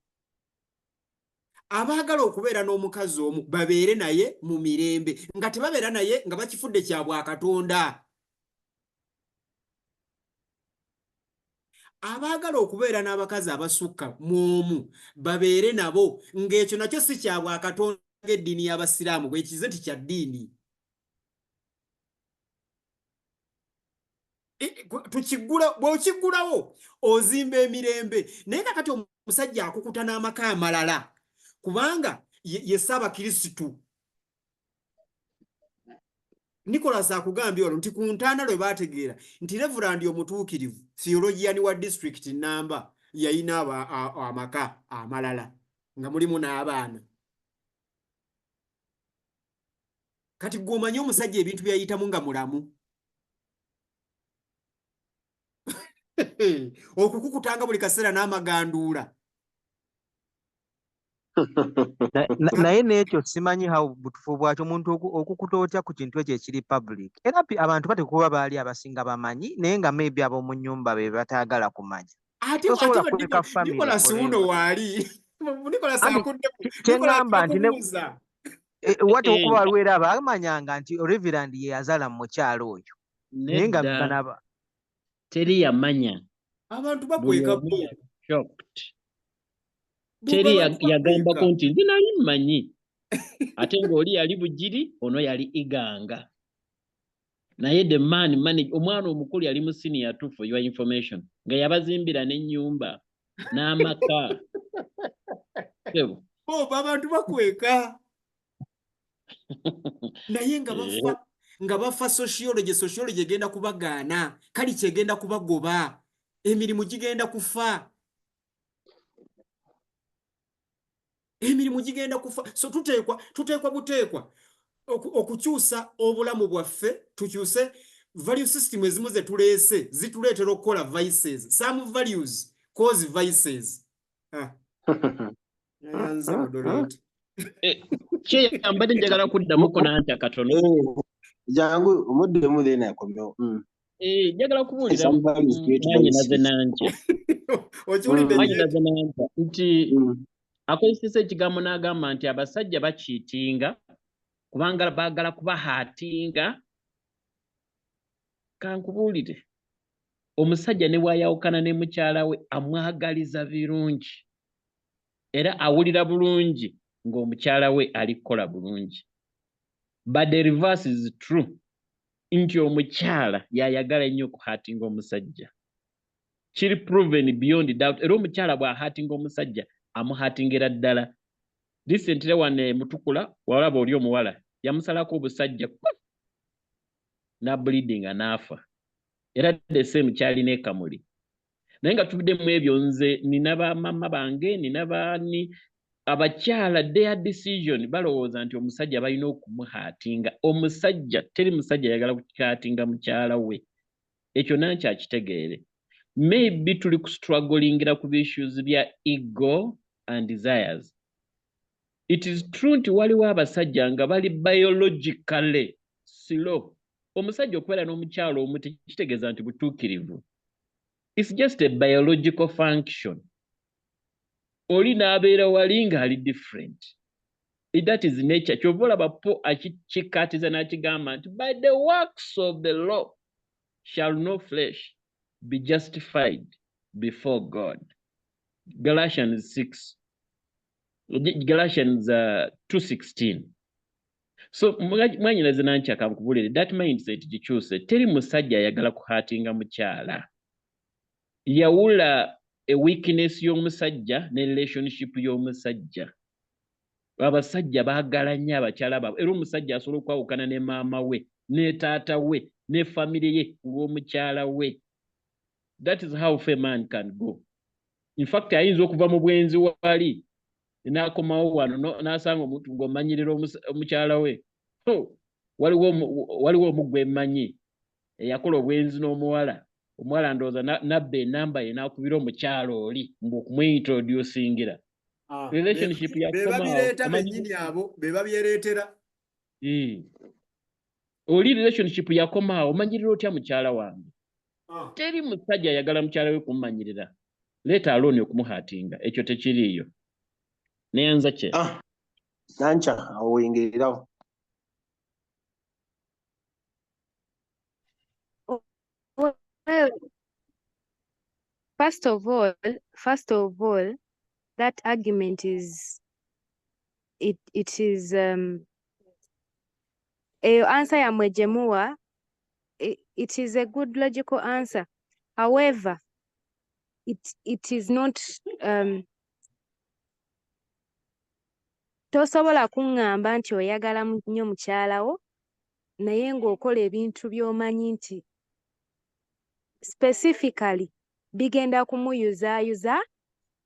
Abaagala okubeera n'omukazi omu babeere naye mu mirembe nga tebabeera naye nga bakifudde kya bwa Katonda. Abaagala okubeera n'abakazi abasukka mu omu babeere nabo ng'ekyo nakyo si kya bwa Katonda ng'eddiini y'Abasiraamu bwekize ti kya ddiini. Bw'okiggulawo ozimba emirembe naye kakati omusajja akukuta n'amaka amalala kubanga ye Ssaabakirisitu. Nicholas akugambye olwo nti ku ntaana lwe baategeera nti Reverand omutuukirivu theologian wa district namba yayina amaka amalala nga mulimu n'abaana. Kati gw'omanyi omusajja ebintu byayitamu nga mulamu. Okukukutanga buli kaseera n'amaganduula. Naye n'ekyo simanyi how butufu bwakyo omuntu okukuta otya ku kintu ekyo ekiri public. Era abantu bateekwa kuba baali abasinga bamanyi naye nga maybe ab'omu nnyumba be bataagala kumanya. Tosobola kuleka family. Nicholas wuno waali. Nicholas akudde kyengamba nti wati okuba lwera bamanyanga nti Reverend ye yazaala mu mukyalo oyo. Naye nga banaba teri yamanya. Abantu bakweka bo. Teri yagambako nti nze nali mmanyi ate ng'oli yali Bugiri ono yali Iganga. naye the man manage omwana omukulu yali mu senior 2 for your information nga yabazimbira n'ennyumba n'amaka. Abantu bakweka naye nga bafa sociology egenda kubagaana, kali kyegenda kubagoba, emirimu gigenda kufa. So tuteekwa buteekwa okukyusa obulamu bwaffe, tukyuse value system ezimu ze tuleese zituleetera okukola vices. Some values cause vices. Nyanza moderator. Mbadde njagala kuddamuko nanti akatono. Jangu omuddemu then akomyo. Njagala kubuulira mwanyinaze nanti. Mwanyinaze nanti nti akozesesa ekigambo n'agamba nti abasajja bakiitinga kubanga baagala kubahaatinga. Kankubuulire, omusajja ne bw'ayawukana ne mukyala we amwagaliza birungi era awulira bulungi ng'omukyala we ali kukola bulungi. But the reverse is true, nti omukyala yayagala ennyo okuhaatinga omusajja. Kiri proven beyond doubt. Era omukyala bw'ahaatinga omusajja amuhaatingira ddala. Recently wane Mutukula walaba oli omuwala yamusalako obusajja na bleeding anaafa. Era the same kyali ne Kamuli. Naye nga tubidde mu ebyo nze nina bamama bange nina baani abakyala their decision balowooza nti omusajja balina okumuhaatinga. Omusajja teri musajja yagala kuhaatinga mukyala we. Ekyo nanki akitegeere. Maybe tuli kustrugglingira ku issues bya ego and desires. It is true nti waliwo abasajja nga bali biologically slow. Omusajja okubeera n'omukyalo omu tekitegeeza nti butuukirivu. It's just a biological function. Oli n'abeera wali nga ali different. That is nature. Kyova olaba po akikikatiza n'akigamba nti by the works of the law shall no flesh be justified before God. Galatians 2:16. So mwanyinaze nanki akankubulire that mindset gikyuse. Teri musajja ayagala kuhaatinga mukyala. Yawula a weakness y'omusajja ne relationship y'omusajja. Abasajja baagala nnyo abakyala baabwe. Era omusajja asobola okwawukana ne maama we ne taata we ne family ye ng'omukyala we. That is how a man can go. In fact ayinza okuva mu bwenzi wali n'akomawo wano n'asanga omuntu ng'omanyirira omukyala we. Waliwo omugwe mmanyi eyakola obwenzi n'omuwala. Omuwala ndowooza nabba enamba ye n'akubira omukyala oli ng'okumwintroducingira. Relationship bebabireeta bennyini abo bebabyereetera. Oli relationship yakomaawo omanyirira otya mukyala wange. Teri musajja ayagala mukyala we kumumanyirira. Leeta alone okumuhaatinga. Ekyo tekiriiyo. Neyanza kye. Nancha awingirirawo. Well, first of all, that argument is it is answer ya Mwejemuwa. It is a good logical answer. However, it is not tosobola kuŋŋamba nti oyagala nnyo mukyalawo naye ng'okola ebintu by'omanyi nti specifically bigenda kumuyuzaayuza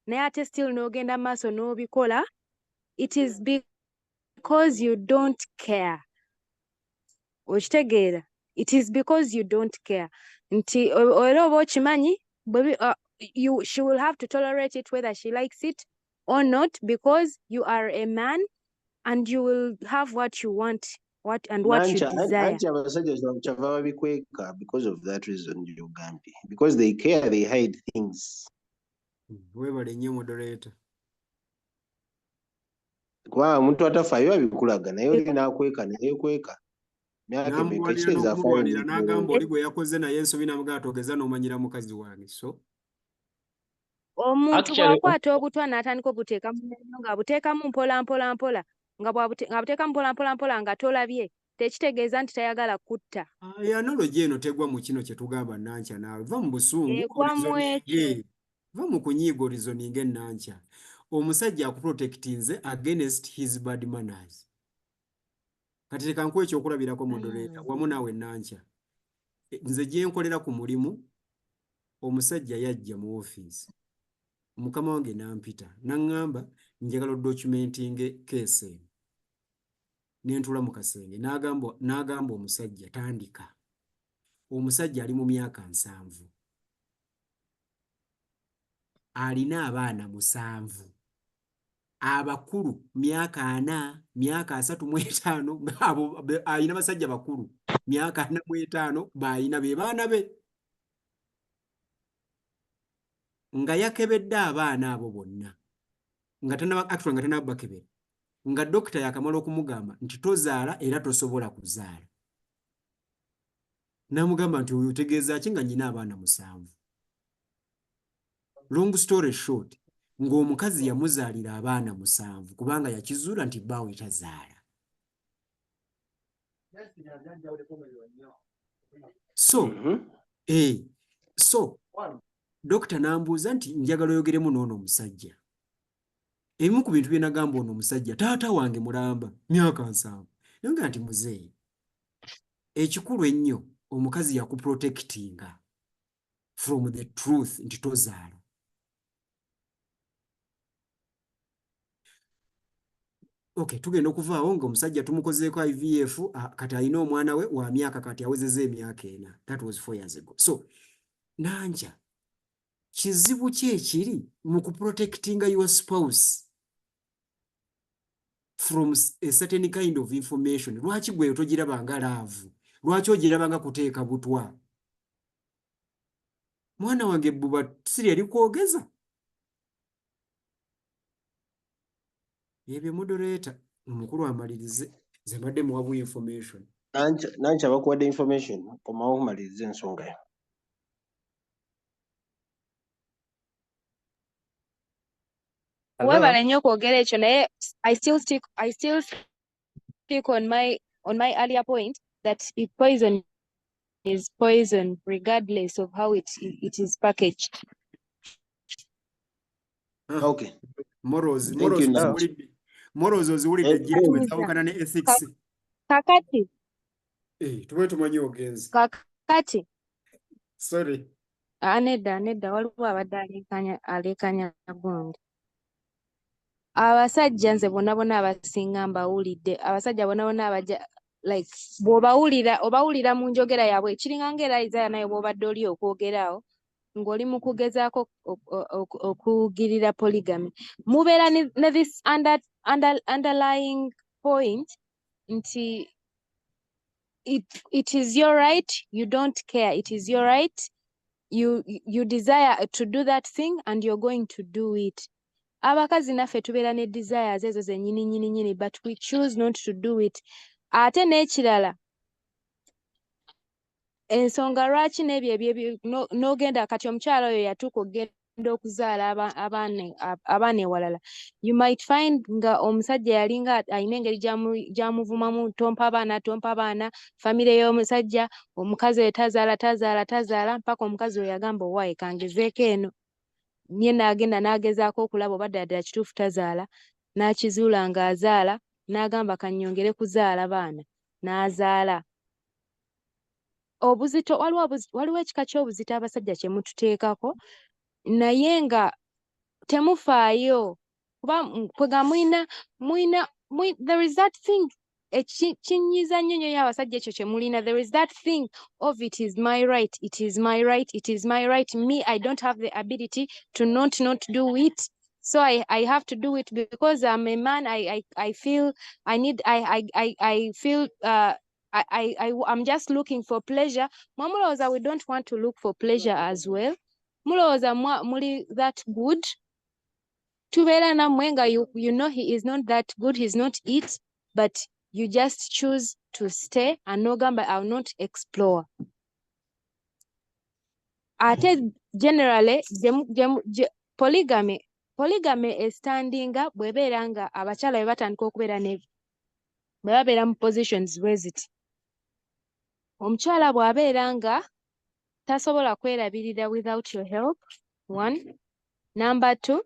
naye ate still n'ogenda maaso n'obikola. It is because you don't care. Okitegeera? It is because you don't care. Nti era oba okimanyi she will have to tolerate it whether she likes it or not, because you are a man and you will have what you want, what you desire. Because of that reason, Uganda. Because they care, they hide things. Webale nnyo moderator. Kwa omuntu atafaayo abikulaga naye oli n'akweka naye kweka. N'amugwanira n'okumulwanira n'agamba oli gwe yakoze naye ensobi n'amugamba togeza n'omanyira mukazi wange. So omuntu bw'akwata obutwa n'atandika obuteeka mu ng'abuteekamu mpola nga bw'abuteekamu mpola nga tolabye tekitegeeza nti tayagala kutta. Analogy eno tegwa mu kino kye tugamba nankya naawe. Va mu busungu Egwa mu ekyo. va mu kunyiiga reasoning ennankya. Omusajja akuprotectinze against his bad manners. Kati leka nkuwe ekyokulabirako moderator wamu naawe nankya. Nze gye nkolera ku mulimu, omusajja yajja mu ofiisi. Mukama wange nampita n'aŋŋamba njagala documenting case eno. Ne ntula mu kasenge n'agamba omusajja tandika. Omusajja ali mu myaka 7. Alina abaana 7. Abakulu myaka 4, myaka 35, abo alina basajja bakulu myaka 45 balina be baana be. Nga yakebedde abaana abo bonna. Nga tanabakebera. Nga dokita yakamala okumugamba nti tozaala era tosobola kuzaala. Namugamba nti otegeeza ki nga nyina abaana 7. Long story short, ng'omukazi yamuzaalira abaana 7 kubanga yakizuula nti bbaawe tazaala. So dokita n'ambuuza nti njagala oyogeremu n'ono omusajja. Ebimu ku bintu bye nagamba ono omusajja taata wange mulamba myaka 7. Nanga nti muzeeyi, ekikulu ennyo omukazi yakuprotectinga from the truth nti tozaala. Okay, tugenda okuvaawo ng'omusajja tumukozeeko IVF, kati alina omwana we wa myaka kati awezezza emyaka 4. That was 4 years ago. So nankya kizibu ki ekiri mu kuprotectinga your spouse from a certain kind of information? Lwaki gwe togirabanga laavu? Lwaki ogirabanga kuteeka butwa? Mwana wange bbuba siri yali kwogeza. Ebyo moderator omukulu amalirize nze mbadde muwabu information. Nankya bakuwadde information komawo omalirize ensonga yo. Webale nnyo okwogera ekyo naye I still stick on my earlier point that if poison is poison regardless of how it is packaged. Okay. Morals oziwulidde gyetwezawukana ne ethics. Kakati. Tube tumanyi ogenzi. Kakati. Sorry. Nedda waliwo abadde alekanya gundi. Abasajja nze bonna abasinga mbawulidde. Abasajja bonna abajja like obawulira mu njogera yaabwe kiringa ng'era Isaiah naye bw'obadde oli okwogeraawo ng'oli mu kugezaako okugirira polygamy. Mubeera ne this underlying point nti it is your right, you don't care. It is your right, you desire to do that thing and you're going to do it. Abakazi naffe tubeera ne desires ezo zennyini but we choose not to do it. Ate n'ekirala ensonga lwaki n'ebyo n'ogenda kati omukyala oyo yatuuka okugenda okuzaala abaana ewalala. You might find nga omusajja yalinga alina engeri gy'amuvumamu tompa abaana, famire y'omusajja, omukazi oyo tazaala mpaka omukazi oyo yagamba owaaye kangezeeko eno. Nye n'agenda n'agezaako okulaba oba ddala kituufu tazaala, n'akizuula ng'azaala, n'agamba kannyongere kuzaala baana, n'azaala. Obuzito waliwo ekika ky'obuzito abasajja kye mututeekako naye nga temufaayo kuba kwega mwina there is that thing ekinyiza nnyo y'abasajja ekyo kye mulina. There is that thing of it is my right, it is my right, it is my right. Me, I don't have the ability to not do it. So I have to do it because I'm a man. I feel I need I feel I'm just looking for pleasure. Mamulowooza we don't want to look for pleasure as well. Mulowooza muli that good. Tubeera nammwe nga you know he is not that good, he's not it, but you just choose to stay and nogamba I'll not explore. Ate generally polygamy estandinga bwebeera nga abakyala be batandika okubeera bwe babeera mu positions bwe ziti. Omukyala bw'abeera nga tasobola kwerabirira without your help, 1. Number 2,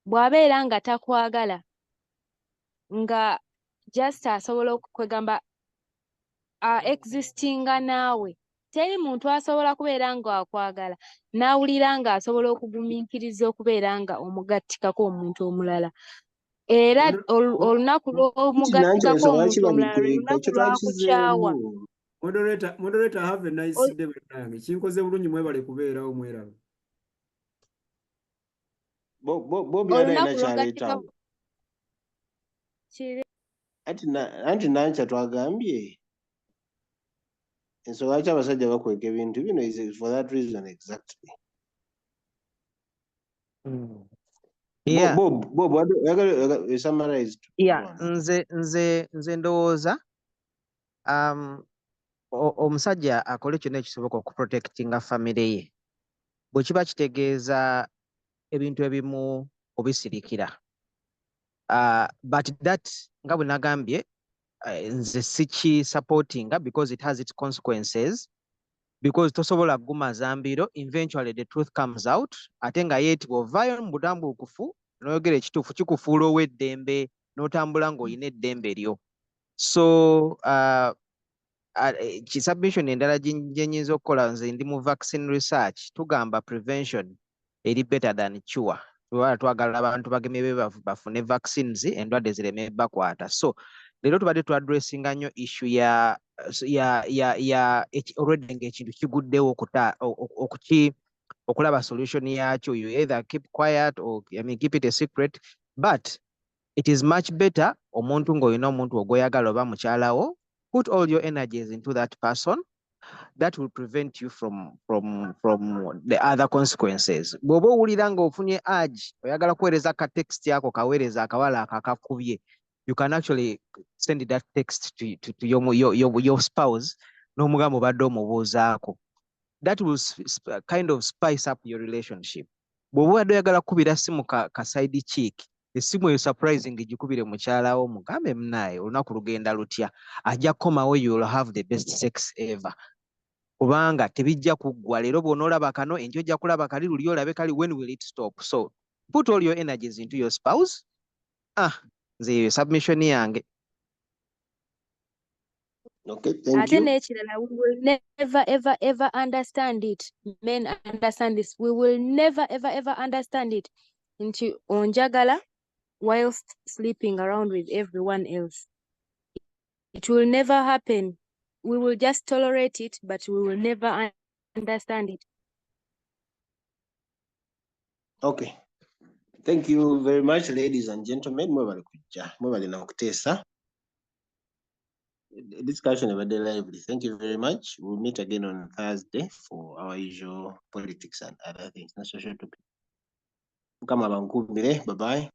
bw'abeera nga takwagala nga just asobola okwegamba existinga naawe. Teri muntu asobola kubeera nga akwagala n'awulira nga asobola okugumiikiriza okubeera nga omugattikako omuntu omulala. Era olunaku lw'omugattikako omuntu omulala lwe lunaku lwakukyawa. Moderator, have a nice day bannange. Kinkoze bulungi mwebale kubeerawo mweraba. Bobi alina kyaleetawo. Anti Nankya twagambye ensonga lwaki abasajja bakweka ebintu bino is for that reason exactly. Yeah. Bob, oyagala summarize. Yeah, nze ndowooza omusajja akole kyonna ekisoboka okuprotectinga famire ye. Bwe kiba kitegeeza ebintu ebimu obisirikira. But that nga bwe nagambye nze siki supportinga because it has its consequences, because tosobola gumaza mbiro, eventually the truth comes out. Ate nga yeeti bw'ovaayo mu butambuukufu n'oyogera ekituufu kikufuula ow'eddembe n'otambula ng'olina eddembe lyo. So submission endala gye nnyinza okukola, nze ndi mu vaccine research, tugamba prevention eri better than cure. Twagala abantu bagemebwe bafune vaccines endwadde zireme bakwata. So leero tubadde twadressinga nnyo issue ya already ng'ekintu kiguddewo okulaba solution yakyo. You either keep quiet or keep it a secret, but it is much better omuntu ng'olina omuntu ogweyagala oba mukyalawo, put all your energies into that person. That will prevent you from the other consequences. Bw'oba owulira ng'ofunye urge oyagala kuweereza ka text yako kaweereza akawala akakubye, you can actually send that text to your spouse n'omugamba obadde omubuuzaako. That will kind of spice up your relationship. Bw'oba obadde oyagala kukubira simu ka side chick, essimu eyo surprising gikubire mukyalawo mugambe munaye olunaku lugenda lutya, ajja kukomawo you will have the best sex ever. Kubanga tebijja kuggwa, leero bw'onoolaba kano enkya ojja kulaba kali, luli olabe kali, when will it stop? So put all your energies into your spouse. Nze submission yange. Okay, thank Ate you. n'ekirala, we will never ever understand it. Men understand this. We will never ever understand it nti onjagala whilst sleeping around with everyone else. It will never happen. We will just tolerate it, but we will never understand it. Okay. Thank you very much, ladies and gentlemen. Mwebale na okuteesa. Discussion about the lively. Thank you very much. We'll meet again on Thursday for our usual politics and other things. Bye bye.